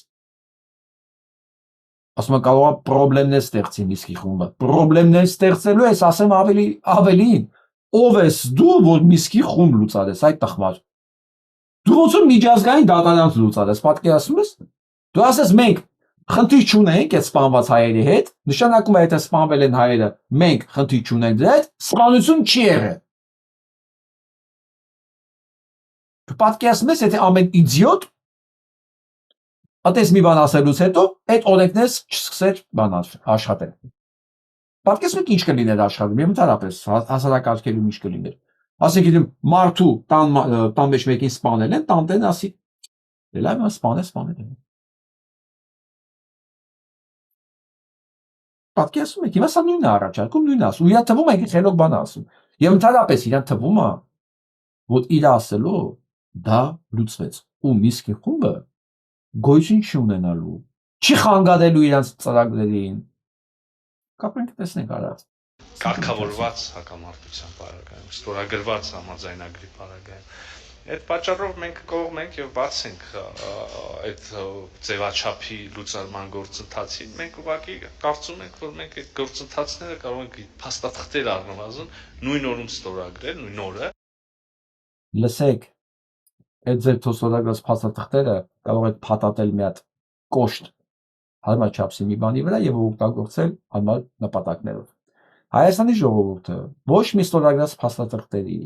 Ասում եմ, կարող է խնդիրներ ստեղծի Միսկի խումբը։ Խնդիրներ ստեղծելու ես, ասեմ ավելին, ով ես դու, որ Միսկի խումբ լուծարես, այդ տխմար։ Դու ոնց որ միջազգային դատարան լուծարես, պատկերացնում ես։ Դու ասես մենք խնդիր չունենք այդ սպանված հայերի հետ, նշանակում է եթե սպանվել են հայերը, մենք խնդիր չունենք դրա հետ, սպանություն չի եղել։ Դու պատկերացնում ես, եթե ամեն իդիոտ այդպես մի բան ասելուց հետո այդ օրենքներս չսկսեր բանալ աշխատել։ Պատկերացնում եք ինչ կլիներ աշխատում, եւ ընդհանրապես հասարակարգերում ինչ կլիներ։ Ասենք իդեմ մարդու տան մեջ մեկին սպանել են, տանտեն ասի լավ է սպանել են։ Պատկերացնում եք, հիմա սա նույնն է առաջարկում, նույնն ասում, ու իրա թվում է խելոք բան ասում։ Եվ ընդհանրապես իրան թվում է, որ իր ասելով դա լուծվեց։ Ու Միսկի խումբը գոյություն չի ունենալու, չի խանգարելու իրանց ծրագրերին։ Կապենք տեսնենք արած։ Կարգավորված հակամարտության պարագայում, ստորագրված համաձայնագրի պարագայում։ Այդ պատճառով մենք կողմենք եւ բացենք այդ ձևաչափի լուծարման գործընթացին։ Մենք ուղղակի կարծում ենք, որ մենք այդ գործընթացները կարող ենք փաստաթղթեր առնվազն նույն օրում ստորագրել, նույն օրը։ Լսեք, այդ ձեր ստորագրած փաստաթղթերը կարող եք փաթաթել մի հատ կոշտ հարմար չափսի մի բանի վրա եւ օգտագործել հարմար նպատակներով։ Հայաստանի ժողովուրդը ոչ մի ստորագրած փաստաթղթերի,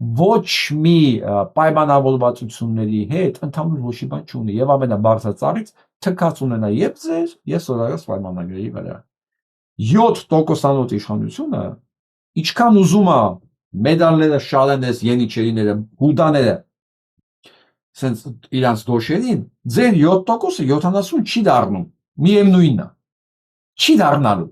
ոչ մի պայմանավորվածությունների հետ ընդհանուր ոչ մի բան չունի եւ ամենաբարձր ծառից թքած ունենա եւ ձեր եւ ստորագրած պայմանագրերի վրա 7% իշխանությունը ինչքան ուզում է մեդալները շալենես ենիչերիները հուդաները սենց իրանց դոշերին ձեր 7%-ը 70 չի դառնում միևնույնն է չի դառնալու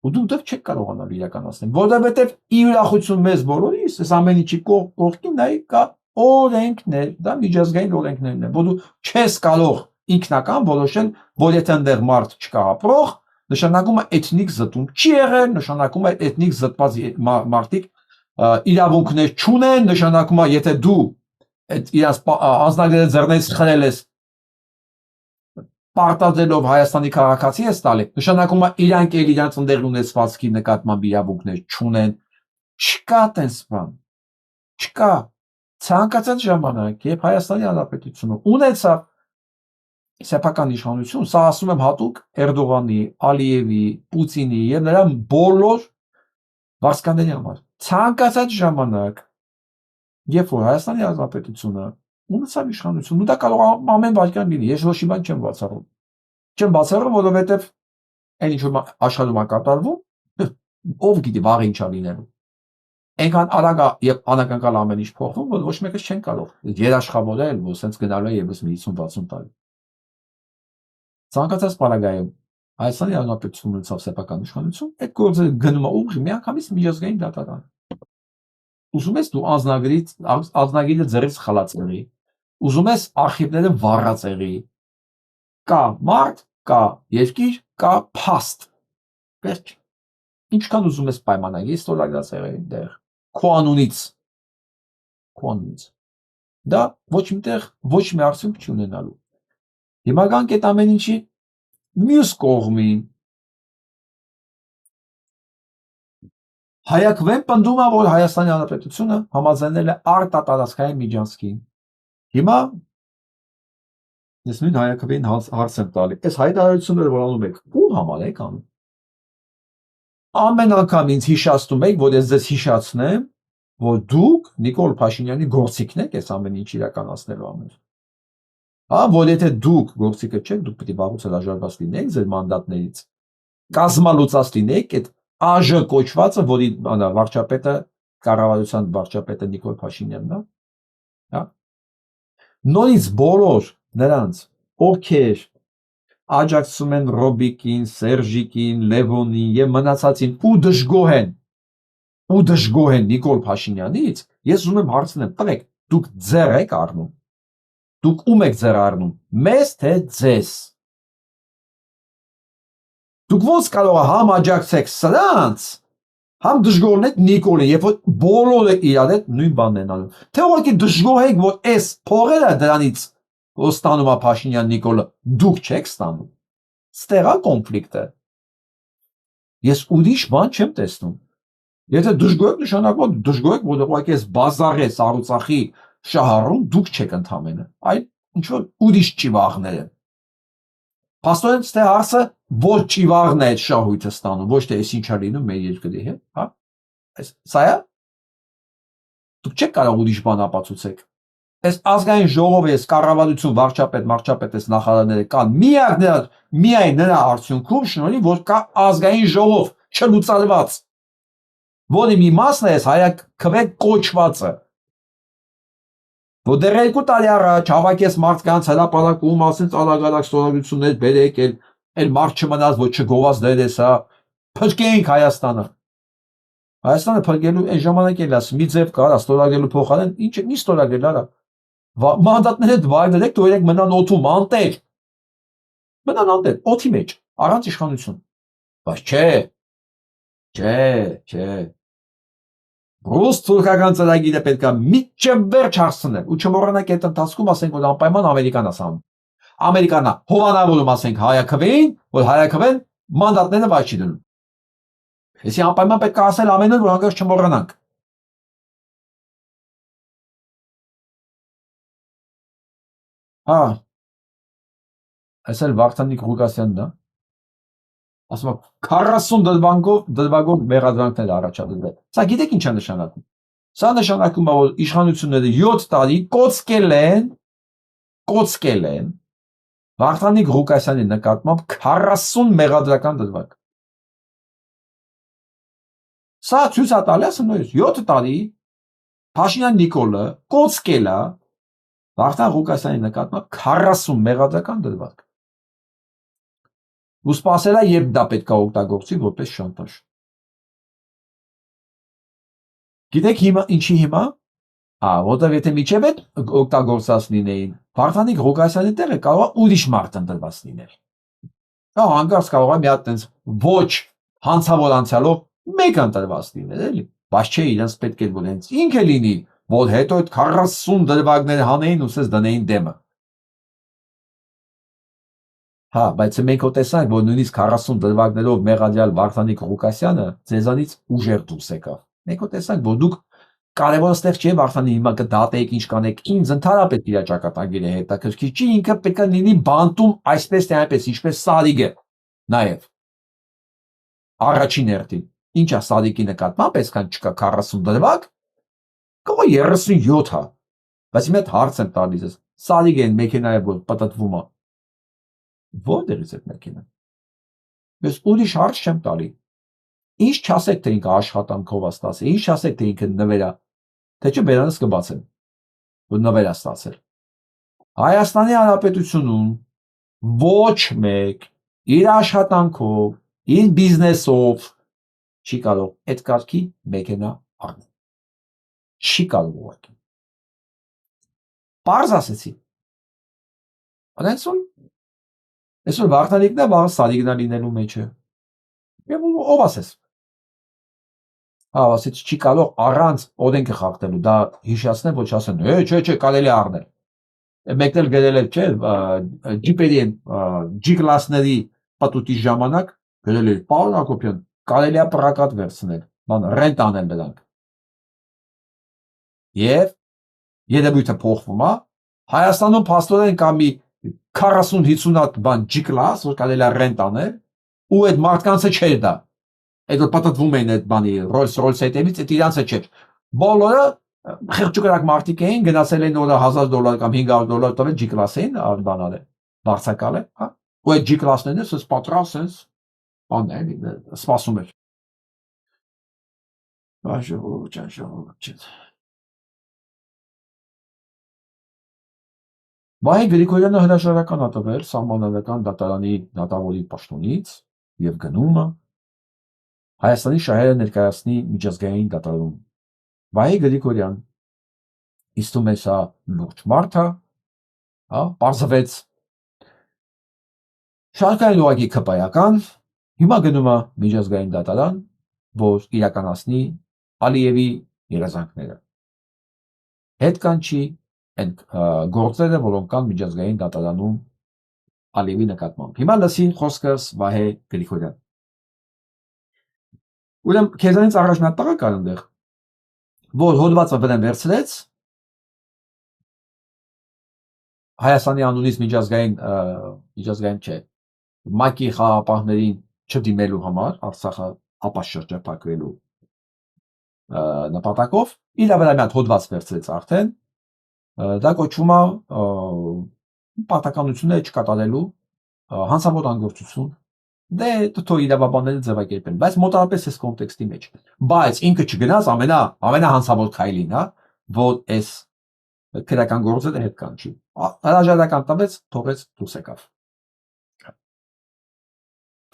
ու դուք դեռ չեք կարողանալ իրականացնել, որովհետև ի ուրախություն մեզ բոլորիս, այս ամեն ինչի կողքին նայ կա օրենքներ, դա միջազգային օրենքներն են, որ դու չես կարող ինքնական որոշել, որ եթե այնտեղ մարդ չկա ապրող, նշանակում է էթնիկ զտում չի եղել, նշանակում է էթնիկ զտված մարդիկ իրավունքներ չունեն, նշանակում է եթե դու այդ իրաց անձնագրերը ձեռներից խրել ես պարտադրելով Հայաստանի քաղաքացի է ստալի, նշանակում է իրանք էլ իրանց ընդեղ ունեցվածքի նկատմամբ իրավունքներ չունեն, չկա տենց բան, չկա, ցանկացած ժամանակ, երբ Հայաստանի Հանրապետությունը ունեցավ սեփական իշխանություն, սա ասում եմ հատուկ Էրդողանի, Ալիևի, Պուտինի եւ նրա բոլոր վարսկաների համար, ցանկացած ժամանակ, երբ որ Հայաստանի Հանրապետությունը ունեցավ իշխանություն, ու դա կարող է ամեն վայրկյան լինի, ես ոչ մի բան չեմ բացառում։ Չեմ բացառում, որովհետև այն ինչ որ աշխարհում է կատարվում, ով գիտի վաղ ինչա լինելու։ Այնքան արագ եւ անակնկալ ամեն ինչ փոխվում, որ ոչ մեկը չեն կարող երաշխավորել, որ սենց գնալու է եւս 50-60 տարի։ Ցանկացած պարագայում Հայաստանի Հանրապետությունը ունեցավ սեփական իշխանություն, այդ գործը գնում է ուղիղ միանգամից միջազգային դատարան։ Ուզում ես դու անձնագիրը ձեռից խլած եղի, ուզում ես արխիվները վառած եղի, կա մարդ, կա երկիր, կա փաստ, վերջ, ինչքան ուզում ես պայմանագիր ստորագրած եղի դեղ, քո անունից, դա ոչ միտեղ ոչ մի արդյունք չի ունենալու, հիմա գանք այդ ամեն ինչի մյուս կողմին, Հայակվեն պնդում է, որ Հայաստանի Հանրապետությունը համաձայնել է արտատարածքային միջանցքին։ Հիմա Ես նույն հայակավին հարց եմ տալի։ Այս հայտարարությունները որ անում եք, ում համար եք անում։ Ամեն անգամ ինձ հիշացնում եք, որ ես ձեզ հիշացնեմ, որ դուք Նիկոլ Փաշինյանի գործիքն եք այս ամեն ինչ իրականացնելու համար։ Հա, որ եթե դուք գործիքը չեք, դուք պետք է վաղուց հրաժարված լինեք ձեր մանդատներից։ Կազմալուծած լինեք այդ ԱԺ կոչվածը, որի վարչապետը կառավարության վարչապետը Նիկոլ Փաշինյանն է, հա։ Նորից բոլոր նրանց, ովքեր աջակցում են Ռոբիկին, Սերժիկին, Լևոնին եւ մնացածին ու դժգոհ են Նիկոլ Փաշինյանից, ես ուզում եմ հարցնեմ, տղեկ, դուք ձեռ եք առնում։ Դուք ում եք ձեռ առնում, մեզ թե ձեզ։ Դուք ոնց կարող եք համ աջակցեք սրանց, համ դժգոհն եք Նիկոլին, երբ որ բոլորը իրար հետ նույն բանն են անում։ Թե ուղղակի դժգոհ եք, որ այս փողերը դրանից որ ստանում է Փաշինյան Նիկոլը, դուք չեք ստանում։ Ստեղ է կոնֆլիկտը։ Ես ուրիշ բան չեմ տեսնում։ Եթե դժգոհ եք, նշանակում է դժգոհ եք, որ ուղղակի այս բազարես Արցախի շահառուն դուք չեք ընդամենը, այլ ինչ որ ուրիշ ճիվաղներ են։ Փաստորեն ստե հարցը որ ճիվաղն է այդ շահույթը ստանում, ոչ թե այս ինչա լինում մեր երկրի հետ, հա։ Սա է։ Դուք չեք կարող ուրիշ բան ապացուցեք։ Այս ազգային ժողովը, այս կառավարություն, վարչապետ, այս նախարարները կան միայն նրա արդյունքում շնորհիվ որ կա ազգային ժողով չլուծալված, որի մի մասն է այս հայաքվե կոչվածը, որ դեռ 2 տարի առաջ հավաքեց մարդկանց հրապարակում, ասենց արագ ստորագրություններ բերեք, այլ մարդ չմնաց, որ չգովաց դերես, հա, փրկենք Հայաստանը։ Հայաստանը փրկելու այն ժամանակ էլ ասում, մի ձև կար, ստորագրելու փոխարեն, ինչ ստորագրել արա։ Մանդատները դվայրեք, դուրեք մնան օդում, անտեր։ Մնան անտեր, օդի մեջ, առանց իշխանություն։ Բայց չէ։ Ռուս-թուրքական ծրագիրը պետք է միջև վերջ հասցնել ու չմոռանանք այդ ընթացքում ասենք որ անպայման Ամերիկան ասամ։ Ամերիկան հովանավորում ասենք հայաքվեին, որ հայաքվեն մանդատները վայ չի դնում։ Էսի անպայման պետք է ասել ամեն օր, որ հանկարծ չմոռանանք։ Հա։ Այս էլ Վարդանիկ Ղուկասյանն է։ Ասում է 40 դրվագով մեղադրանքներ առաջադրվել։ Սա գիտեք ինչ է նշանակում։ Սա նշանակում է որ իշխանությունները 7 տարի կոծկել են Վարդանիկ Ղուկասյանի նկատմամբ 40 մեղադրական դրվագ։ Սա ցույց է տալիս նույնիսկ 7 տարի Փաշինյան Նիկոլը կոծկել է Վարդան Ղուկասյանի նկատմամբ 40 մեղադրական դրվագ։ Ու սպասել է, երբ դա պետք է օգտագործի որպես շանտաժ։ Գիտեք ինչի հիմա։ Որտեղ եթե միջև այդ օգտագործած լինեին, Վարդանիկ Ղուկասյանի տեղը կարող է ուրիշ մարդ ընտրված լինել։ Հանկարծ կարող է մի հատ տենց ոչ հանցավոր անցյալով մեկ ընտրված լինել, էլի։ Բայց չէ, իրենց պետք է որ հենց ինքը լինի, որ հետո այդ 40 դրվագներ հանեին ու սես դնեին դեմը։ Հա, բայց մենք տեսանք, որ նույնիսկ 40 դրվագներով մեղադրյալ Վարդանիկ Ղուկասյանը ձեզանից ուժեղ դուրս եկավ։ Մենք տեսանք, որ դուք կարևորը ստեղ չէ Վարդանի հիմա կդատեք ինչ կանեք, ինձ ընդհանրապես իր ճակատագիրը հետաքրքիր չի, ինքը պետք է լինի բանտում այսպես թե այնպես, ինչպես Սարիգը, նաև առաջին հերթին։ Ինչ է Սարիգի նկատմամբ, այսքան չկա 40 դրվագ, կողը 37 հա, բայց իմ հետ հարց եմ տալիս ես, Սարիգը են մեքենայը, որ պտտվում է, որտեղից է մեքենան։ Ես ուրիշ հարց չեմ տալի, ինչ չասեք, թե ինքը աշխատանքով է ստացել, ինչ չասեք, թե ինքը նվերա, թե չէ բերանս կբացեն, որ նվեր է ստացել։ Հայաստանի Հանրապետությունում ոչ մեկ իր աշխատանքով, իր բիզնեսով չի կարող այդ կարգի մեքենա առնել։ Չի կարող ուղղակի։ Պարզ ասեցի։ Այսօր Վարդանիկն է, վաղը Սարիգն է լինելու մեջը։ Եվ ով ասես։ Ասեց չի կարող առանց օրենքը խախտելու, դա հիշացնեմ, ոչ ասեն, չէ, կարելի է առնել։ Մեկն էլ գրել է, չէ, ջիպերի են, G-կլասների պատուտի ժամանակ գրել է, պարոն Հակոբյան, կարելի է պրակատ վերցնել, ռենտ անել նրանք։ Եվ երևույթը փոխվում է, Հայաստանում փաստորեն կա մի 40-50 հատ բան G-class, որ կարելի է ռենտ անել, ու այդ մարդկանցը չէր դա։ Այդ որ պատտվում էին այդ բանի Rolls-Royce հետևից, այդ իրանցը չէր։ Բոլորը խղճուկրակ մարդիկ էին, գնացել էին օրը $1000 կամ $500 տվել G-class էին բանալ է, բարձակալ է, հա։ Ու այդ G-class-ներն էս պատրաստ sense բան սպասում էր։ Ժողովուրդ։ Վահե Գրիգորյանը հրաժարական ա տվել սահմանադրական դատարանի դատավորի պաշտոնից եւ գնումը Հայաստանի շահերը ներկայացնի միջազգային դատարանում։ Վահե Գրիգորյան իստում է սա լուրջ մարդ է, հա, պարզվեց շարքային ուղղակի քպայական, հիմա գնում է միջազգային դատարան, որ իրականացնի Ալիևի երազանքները։ Հետ կանչի այն գործերը, որոնք կան միջազգային դատարանում Ալիևի նկատմամբ։ Հիմա լսին խոսքս Վահե Գրիգորյան։ Ուրեմն քեզանից առաջ մի հատ տղա կար այնտեղ, որ հոդվածը վրան վերցրեց Հայաստանի անունից միջազգային չէ, ՄԱԿ-ի խաղաղապահներին չդիմելու համար, Արցախը ապաշրջափակվելու նպատակով, իր վրա մի հատ հոդված վերցրեց արդեն, դա կոչվում է պարտականությունները չկատարելու հանցավոր անգործություն, դե թող իրավաբանները ձևակերպեն, բայց մոտավորապես այս կոնտեքստի մեջ, բայց ինքը չգնաց ամենահանցավոր քայլին, հա, որ այս քրական գործերը հետ կանչի, հրաժարական տվեց, թողեց դուրս եկավ։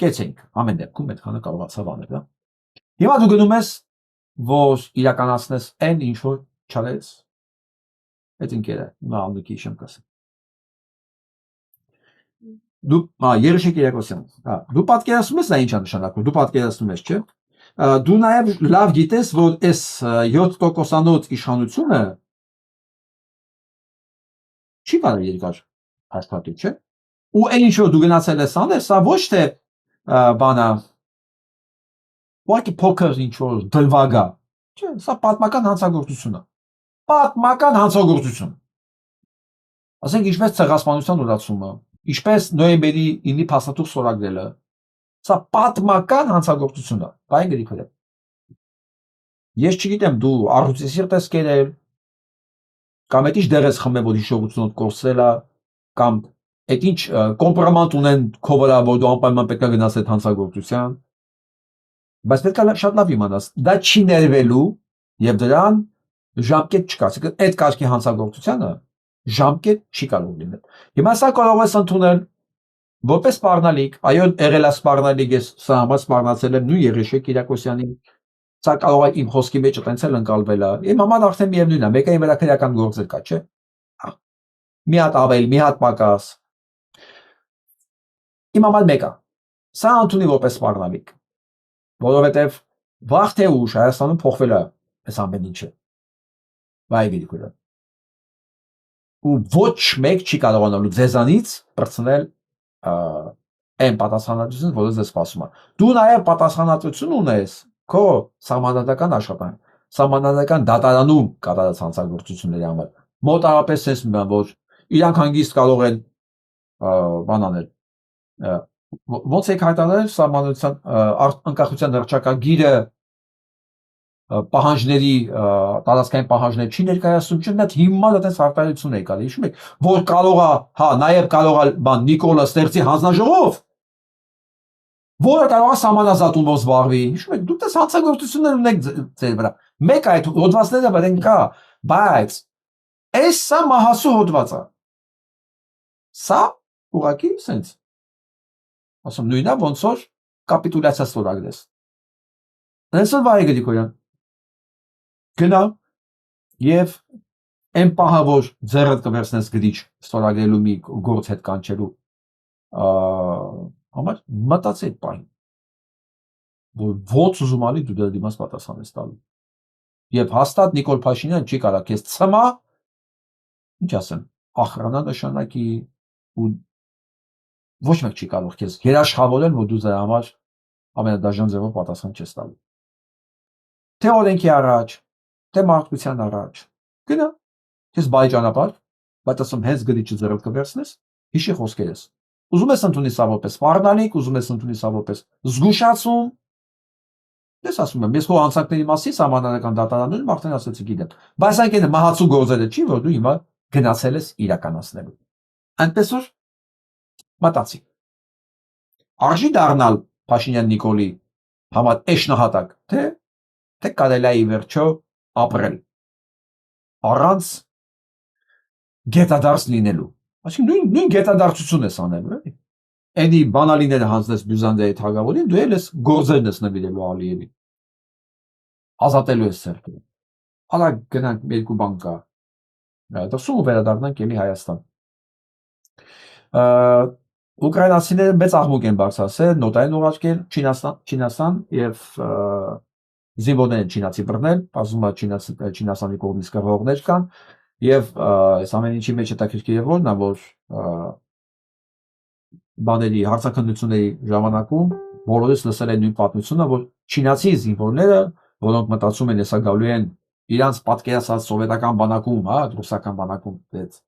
Կեցենք, ամեն դեպքում այդքանը կարողացավ անել, հա։ Հիմա դու գնում ես, որ իրականացնես այն ինչ որ չարես, այդ ընկերը, նա անդուկի շեմ կասեմ։ Դու Երեշեք Երակոսյան, դու պատկերացնում ես դա ինչ է նշանակում, դու պատկերացնում ես, չէ՞։ Դու նաև լավ գիտես, որ այս 7%-անոց իշխանությունը չի կարող երկար հաստատել, չէ՞։ Ու այն ինչ որ դու գնացել ես անել, սա ոչ թե բանա ուղղակի փոքր ինչ որ դրվագ է, չէ՞, սա պատմական հանցագործություն է։ Պատմական հանցագործություն։ Ասենք ինչպես ցեղասպանության ուրացումը, ինչպես նոյեմբերի 9-ի փաստաթուղթ ստորագրելը, սա պատմական հանցագործություն է, Վահե Գրիգորյան։ Ես չգիտեմ դու առյուծի սիրտ ես կերել, կամ այդ ինչ դեր ես խմել, որ հիշողությունդ կորցրել է, կամ այդ ինչ կոմպրոմանտ ունեն քո վրա, որ դու անպայման պետք է գնաս այդ հանցագործության, բայց պետք է շատ լավ իմանաս, դա չի ներվելու եւ դրան ժամկետ չկա, այդ կարգի հանցագործությանը ժամկետ չի կարող լինել։ Հիմա սա կարող ես ընդունել որպես սպառնալիք, այո, եղել է սպառնալիք, ես սա համար սպառնացել եմ նույն Երեշեք Կիրակոսյանի, սա կարող է իմ խոսքի մեջ այդպես էլ ընկալվել է։ Իմ համար արդեն միևնույն է, մեկը իմ վրա քրեական գործեր կա, չէ՞։ Մի հատ ավել, մի հատ պակաս։ Իմ համար մեկը։ Սա ընդունի որպես սպառնալիք, որովհետև վաղ թե ուշ Հայաստանում փոխվել է այս ամեն ինչը։ Վահե Գրիգորյան։ Ու ոչ մեկ չի կարողանալու ձեզանից բրցնել այն պատասխանատվությունը, որը ձեզ սպասում է։ Դու նաև պատասխանատվություն ունես քո սահմանադրական աշխատանք, սահմանադրական դատարանում կատարած հանցագործությունների համար։ Մոտավորապես այս մի բան, որ իրանք հանգիստ կարող են բան անել։ Ոնց եք հայտարարել սահմանադրության անկախության հռչակագիրը պահանջների տարածքային պահանջներ չի ներկայացնում, չէ՞, դա հիմար այդպես արտահայտություն է եկել, հիշում եք, որ կարող է, հա, նաև կարող է բան Նիկոլա Ստերծի հանձնաժողով, որը կարող է սահմանազատումով զբաղվի, հիշում եք, դուք դες հանցագործություններ ունեք ձեր վրա, մեկ այդ հոդվածները վրան կա, բայց այս սա մահասու հոդված է, սա ուղղակի սենց, ասում նույնն է, ոնց որ կապիտուլյացիա ստորագրես, հենց որ Վահե Գրիգորյան գնա եւ այն պահը, որ ձեռդ կվերցնես գրիչ ստորագրելու մի գործ հետ կանչելու համար մտածի այդ պահին, որ ոնց ուզում ալի դու դրա դիմաց պատասխան ես տալու եւ հաստատ Նիկոլ Փաշինյան չի կարող քեզ ցմա, ինչ ասեմ, ախրանա նշանակի ու ոչ մեկ չի կարող քեզ երաշխավորել, որ դու դրա համար ամենադաժան ձևով պատասխան չես տալու։ Թե օրենքի առաջ, թե մարդկության առաջ, գնա, քեզ բայ ճանապարհ, բայց ասում հենց գրիչը ձեռդ կվերցնես Հիշի խոսքերս։ Ուզում ես ընդունի սա որպես սպառնալիք, ուզում ես ընդունի սա որպես զգուշացում։ Ես ասում եմ, ես քո անցակների մասին համանadական դատարաններում արդեն ասացի գիտեմ։ Բայց այն կենը մահացու գործերը չի, որ դու հիմա գնացել ես իրականացնելու։ Այնպես որ մտածի։ Արժի դառնալ Փաշինյան Նիկոլի համար էշնահատակ, թե կարելի է ի վերջո ապրել առանց գետադարձ լինելու։ Այսինքն նույն գետադարձություն ես անելու, էլի։ Էդի բանալիները հանձնես Բյուզանդիայի թագավորին, դու էլ ես գործերն ես նվիրելու Ալիևին։ Ազատելու ես ցերկը։ Ալա գնանք երկու բան կա։ Դրսում ու վերադառնանք էլի Հայաստան։ Ուկրաինացիները մեծ աղմուկ են բարձրացել, նոտային ուղարկել Չինաստան եւ զինվորներ են չինացի բռնել, ասում է Չինաստանի կողմից կռվողներ կան եւ այս ամեն ինչի մեջ հետաքրքիր է որն է, որ բաների հարցաքննությունների ժամանակում բոլորս լսել են նույն պատմությունը, որ չինացի զինվորները, որոնք մտածում են հեսա գալու են իրանց պատկերացած սովետական բանակում, հա, ռուսական բանակում, այդ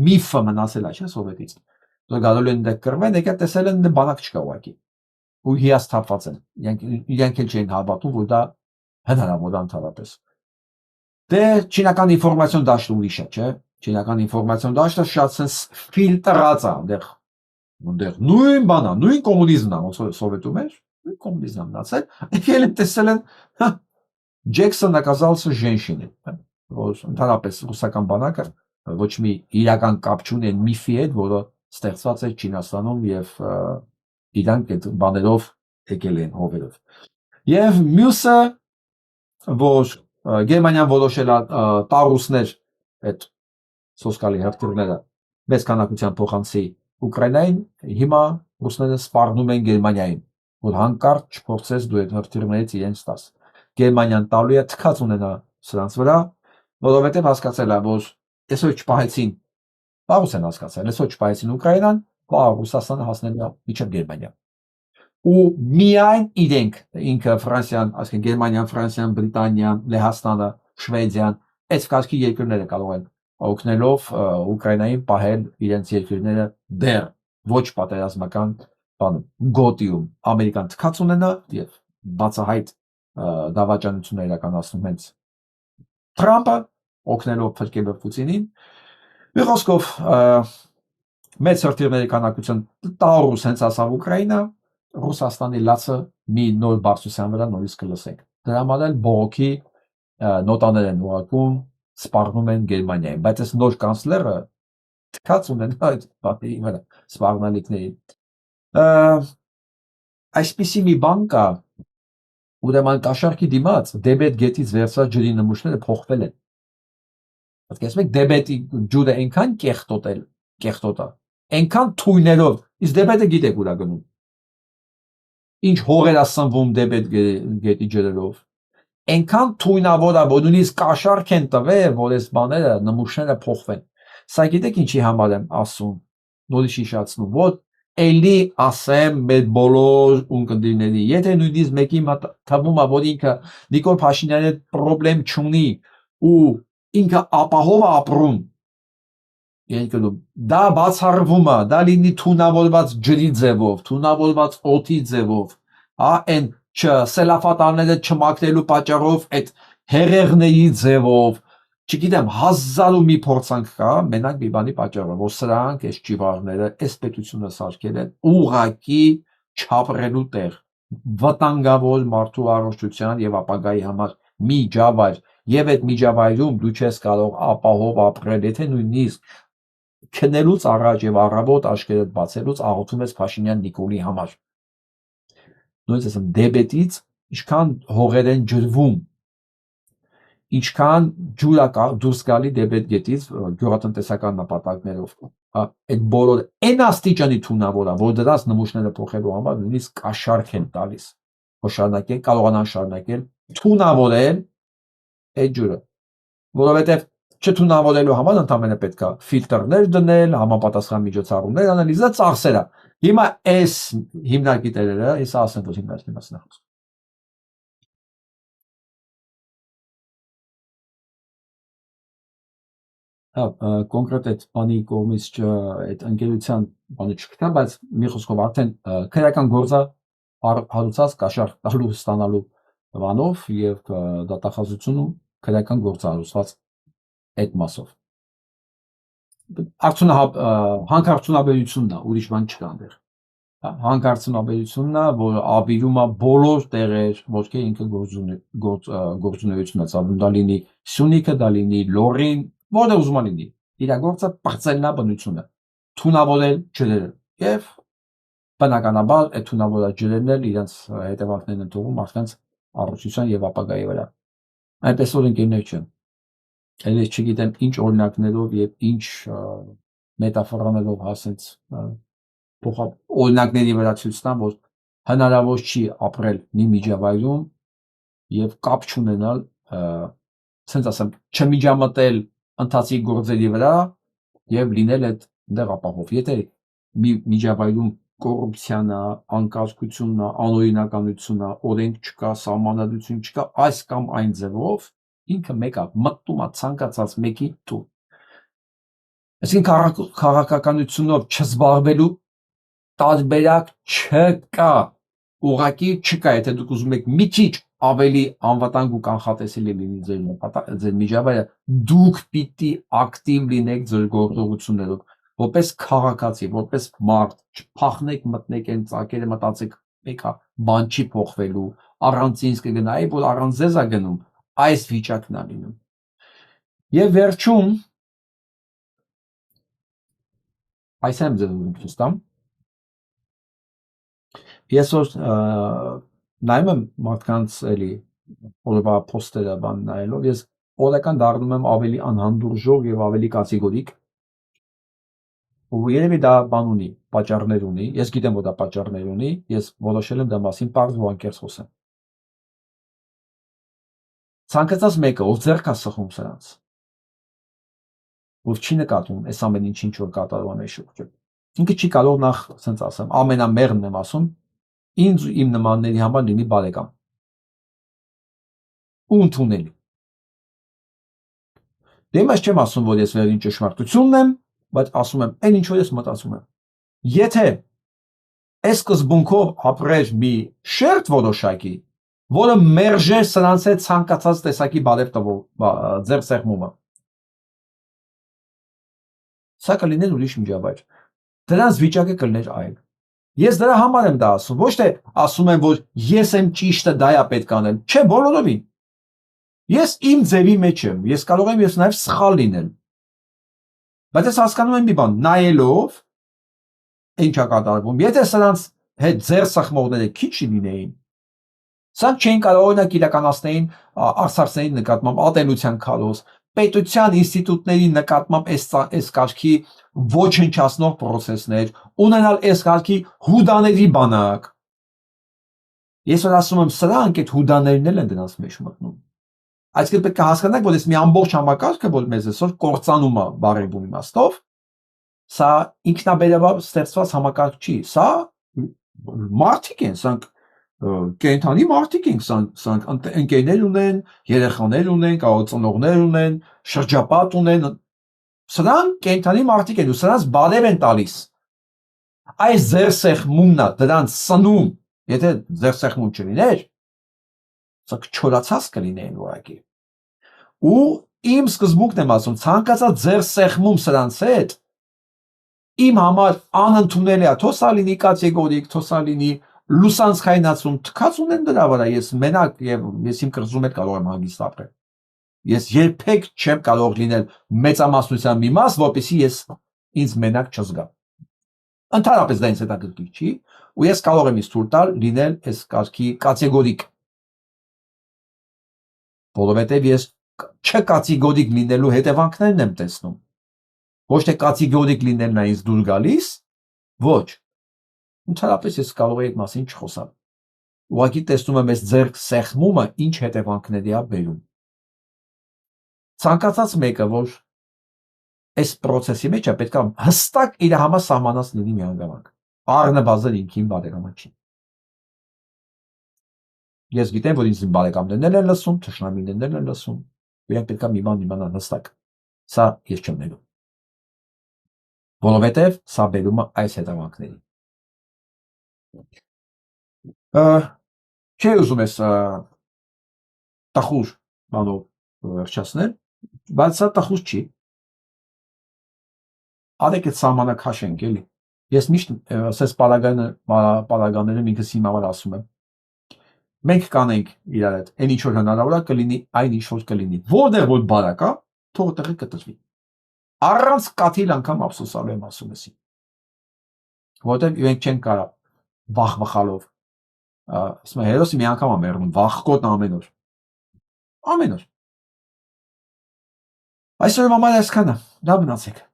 միֆը մնացել է, չէ՞, սովետից։ Որ գալու են դեպ կռվեն, եկա տեսել են բանակ չկա ուղղակի։ Ու հիասթափված են։ Իրանք էլ չեն հավատում, որ դա հնարավոր է ընդհանրապես։ Դե չինական ինֆորմացիոն դաշտը ուրիշ է, չէ՞։ Չինական ինֆորմացիոն դաշտը շատ ֆիլտրած է, այնտեղ նույն բանա, նույն կոմունիզմն է, ոնց որ սովետում էր, նույն կոմունիզմն է մնացել, եկել են տեսել են, հա, Ջեքսոն оказался женщиной, որ ընդհանրապես ռուսական բանակը ոչ մի իրական կապ չունի այն միֆի հետ, որը ստեղծված է Չինաստանում եւ իրանք այդ բաներով եկել են հովերով։ Եվ մյուսը, որ Գերմանիան որոշել է տարուսներ այդ սոսկալի հրթիռները մեծ քանակությամբ փոխանցի Ուկրաինային, հիմա ռուսները սպառնում են Գերմանիային, որ հանկարծ չփորձես դու այդ հրթիռներից իրենց տաս։ Գերմանիան տալու է թքած ունենա սրանց վրա, որովհետև հասկացել է, որ այսօր չպահեցին, բաղուս են հասկացել, այսօր չպահեցին Ուկրաինան, բաղ Ռուսաստանը հասնելու է միջև Գերմանիա։ Ու միայն իրենք, ինքը Ֆրանսիան, այսինքն Գերմանիան, Ֆրանսիան, Բրիտանիան, Լեհաստանը, Շվեդիան, այս կարգի երկրները կարող են օգնելով Ուկրաինային պահել իրենց երկրները դեռ ոչ պատերազմական բանում գոտիում ամերիկան թքած ունենա եւ բացահայտ դավաճանություններ իրականացնում հենց Թրամփը օգնելով փրկելով Պուտինին։ Մի խոսքով մեծ հրթիռների քանակություն տարուս հենց ասավ Ուկրաինա, Ռուսաստանի լացը մի նոր բարձրության վրա նորից կլսենք։ Դրա համար էլ բողոքի նոտաներ են ուղարկում, սպառնում են Գերմանիային, բայց այս նոր կանցլերը թքած ունենա այդ բանի վրա սպառնալիքների։ Այսպիսի մի բան կա, ուրեմն կաշառքի դիմաց դեբետ գետից վերցված ջրի նմուշները փոխվել են։ Պատկերացնում եք դեբետի ջուրը այնքան կեղտոտ է, այնքան թույներով, իսկ դեբետը գիտեք ուր է գնում։ Ինչ հողեր է սնվում դեբետ գետի ջրերով։ Այնքան թույնավոր է, որ նույնիսկ կաշառք են տվել, որ այս բաները նմուշները փոխվեն։ Սա գիտեք ինչի համար եմ ասում, նորից հիշեցնում, որ էլի ասեմ մեր բոլոր ունկնդիրների, եթե նույնիսկ մեկի թվում է, որ ինքը Նիկոլ Փաշինյանի հետ պրոբլեմ չունի ու ինքը ապահով է ապրում, դա բացառվում է, դա լինի թունավորված ջրի ձևով, թունավորված օդի ձևով, այն սելաֆատանները չմաքրելու պատճառով, այդ հեղեղների ձևով, չգիտեմ, հազար ու մի փորձանք կա, մենակ մի բանի պատճառով, որ սրանք, այս ճիվարները, այս պետությունը սարքել են ուղղակի չապրելու տեղ, վտանգավոր մարդու առողջության եւ ապագայի համար միջավայր, եւ այդ միջավայրում դու չես կարող ապահով ապրել, եթե նույնիսկ քնելուց առաջ եւ առավոտ աշկերտ բացելուց աղոթում ես Փաշինյան Նիկոլի համար։ Նույնիսկ ասեմ դեբետից ինչքան հողեր են ջրվում, ինչքան ջուր է դուրս գալի դեբետ գետից գյուղատնտեսական նպատակներով, այդ բոլորը այն աստիճանի թունավոր է, որ դրանց նմուշները փոխելու համար նույնիսկ կաշառք են տալիս, որ շարունակեն, կարողանան շարունակել թունավորել այդ ջուրը, որովհետեւ չթունավորելու համար ընդհանրապես պետք է ֆիլտրներ դնել, համապատասխան միջոցառումներ անել, իսկ դա ծախսեր է։ Հիմա այս հիմնարկիտերը, ես ասեմ, որ հիմնարկի մասն է խոսքը։ Հա, կոնկրետ այդ բանի կողմից այդ ընկերության բանը չգտա, բայց մի խոսքով արդեն քրեական գործը հարուցած կաշառք տալու ստանալու բանով եւ դատախազությունը քրեական գործը հարուցված այդ մասով։ Հանքարդյունաբերությունն է, ուրիշ բան չկա այնտեղ։ Հանքարդյունաբերությունն է, որը աբիրում է բոլոր տեղեր, ոչ թե ինքը գործունեությունն է ծավալում, դա լինի Սյունիքը, դա լինի Լոռին, որտեղ ուզում լինի։ Իր գործը բացելն է բնությունը, թունավորել ջրերը եւ բնականաբար այդ թունավորած ջրերն էլ իրենց հետևանքներն են թողում մարդկանց առողջության եւ ապագայի վրա։ Այնպես որ ընկերներ չեն։ Էլ չգիտեմ ինչ օրինակներով եւ ինչ մետաֆորաներով հասենց օրինակների վրա ցույց տան, որ հնարավոր չի ապրել մի միջավայրում եւ կապ չունենալ, ասենց ասեմ, չմիջամտել ընթացիկ գործերի վրա եւ լինել այդտեղ ապահով։ Եթե մի միջավայրում կոռուպցիան է, անկարգությունն է, անօրինականությունն է, օրենք չկա, սահմանադրություն չկա, այս կամ այն ձևով ինքը մեկը մտնում է ցանկացած մեկի տուն։ Այսինքն քաղաքականությունով չզբաղվելու տարբերակ չկա, ուղղակի չկա, եթե դուք ուզում եք մի քիչ ավելի անվտանգ ու կանխատեսելի լինի ձեր միջավայրը, դուք պիտի ակտիվ լինեք ձեր գործողություններով, որպես քաղաքացի, որպես մարդ, չփախնեք, մտնեք այն ծակերը, մտածեք, մեկը բան չի փոխվելու, առանց ինձ կգնայի, որ առանց ձեզ է գնում, այս վիճակն է լինում։ Եվ վերջում այս եմ ձեզ ուզում ես որ նայում եմ մարդկանց էլի օրվա պոստերը բան նայելով, ես օրական դառնում եմ ավելի անհանդուրժող եւ ավելի կատեգորիկ, ու երևի դա բան ունի, պատճառներ ունի, ես գիտեմ, որ դա պատճառներ ունի, ես որոշել եմ դա մասին պարզ ու անկեղծ խոսեմ։ Ցանկացած մեկը, ով ձեռք է սխում սրանց, ով չի նկատում այս ամեն ինչ որ կատարվում է մեր շուրջը, ինքը չի կարող նախ, ասենց ասեմ, ամենամեղնն եմ ասում, ինձ ու իմ նմանների համար լինի բարեկամ ու ընդունելի։ Դե ես չեմ ասում, որ ես վերին ճշմարտությունն եմ, բայց ասում եմ այն ինչ որ ես մտածում եմ։ Եթե այս սկզբունքով ապրեր մի շերտ որոշակի, որը մերժեր սրանց հետ ցանկացած տեսակի բարև տվող ձեր սեղմումը, սա կլիներ ուրիշ միջավայր, դրանց վիճակը կլիներ այլ։ Ես դրա համար եմ դա ասում, ոչ թե ասում եմ, որ ես եմ ճիշտը, դա է պետք անել, չէ, բոլորովին։ Ես իմ ձևի մեջ եմ, ես կարող եմ ես նաև սխալ լինել։ Բայց ես հասկանում եմ մի բան, նայելով ինչ է կատարվում, եթե սրանց հետ ձեր սխմողները քիչ լինեին, սրանք չէին կարող օրինակ իրականացնեին արցախների նկատմամբ ատելության քարոզ, պետության ինստիտուտների նկատմամբ այս կարգի ոչնչացնող process-ներ, ունենալ այս կարգի հուդաների բանակ։ Ես որ ասում եմ սրանք, այդ հուդաներն էլ են դրանց մեջ մտնում։ Այսինքն պետք է հասկանանք, որ այս մի ամբողջ համակարգը, որ մեզ այսօր կործանում է բարևում իմաստով, սա ինքնաբերաբար ստեղծված համակարգ չի, սա մարդիկ են, սրանք կենդանի մարդիկ են, սրանք ընկերներ ունեն, երեխաներ ունեն, կարող ծնողներ ունեն, շրջապատ ունեն, սրանք կենդանի մարդիկ են ու սրանց բարև են տալիս։ Այս ձեր սեղմումն է դրանց սնում, եթե ձեր սեղմում չլիներ, սա չորացած կլինեին որակի։ Ու իմ սկզբունքն եմ ասում, ցանկացած ձեր սեղմում սրանց հետ, իմ համար անընդունելի է, թոսա լինի կատեգորիկ, թոսա լինի լուսանցքայնացում, թքած ունեն դրա վրա, ես մենակ եւ ես իմ կղզում հետ կարող եմ հանգիստ ապրել։ Ես երբեք չեմ կարող լինել մեծամասնության մի մաս, որպեսզի ես ինձ մենակ չզգամ։ Ընդհանրապես դա ինձ հետաքրքիր չի, ու ես կարող եմ ինձ թույլ տալ լինել այս կարգի կատեգորիկ։ Որովհետեւ ես չկատեգորիկ լինելու հետևանքներն եմ տեսնում։ Ոչ թե կատեգորիկ լինելն է ինձ դուր գալիս, ոչ։ Ընդհանրապես ես կարող եմ այդ մասին չխոսալ։ Ուղղակի տեսնում եմ այս ձեր սեղմումը ինչ հետևանքների է բերում։ Ցանկացած մեկը, որ այս process-ի մեջ է, պետք է հստակ իր համար սահմանած լինի մի հանգամանք։ Առնվազն ինքին բարեկամը չի։ Ես գիտեմ, որ ինձ բարեկամներն են լսում, թշնամիներն են լսում, իրենք պետք է մի բան իմանան հստակ։ Սա ես չեմ ներում։ Որովհետև սա բերում է այս հետևանքների։ Չի ուզում ես տխուր բանով վերջացնել, բայց սա տխուր չի։ Արեք այդ սահմանը քաշենք, էլի։ Ես միշտ ասես պարագաներում ինքս իմ համար ասում եմ։ Մենք կանենք իրար հետ, այն ինչ որ հնարավոր է կլինի, այն ինչ որ կլինի։ Որտեղ որ բարակ է, թող տեղը կտրվի։ Առանց կաթիլ անգամ ափսոսալու եմ ասում ես։ Որտեղ իրենք չեն կարա վախվախալով։ Ասում եմ հերոսը մի անգամ է մեռնում, վախկոտ ամեն օր։ Ամեն օր։ Այսօր մամա այսքանը, լավ մնացեք։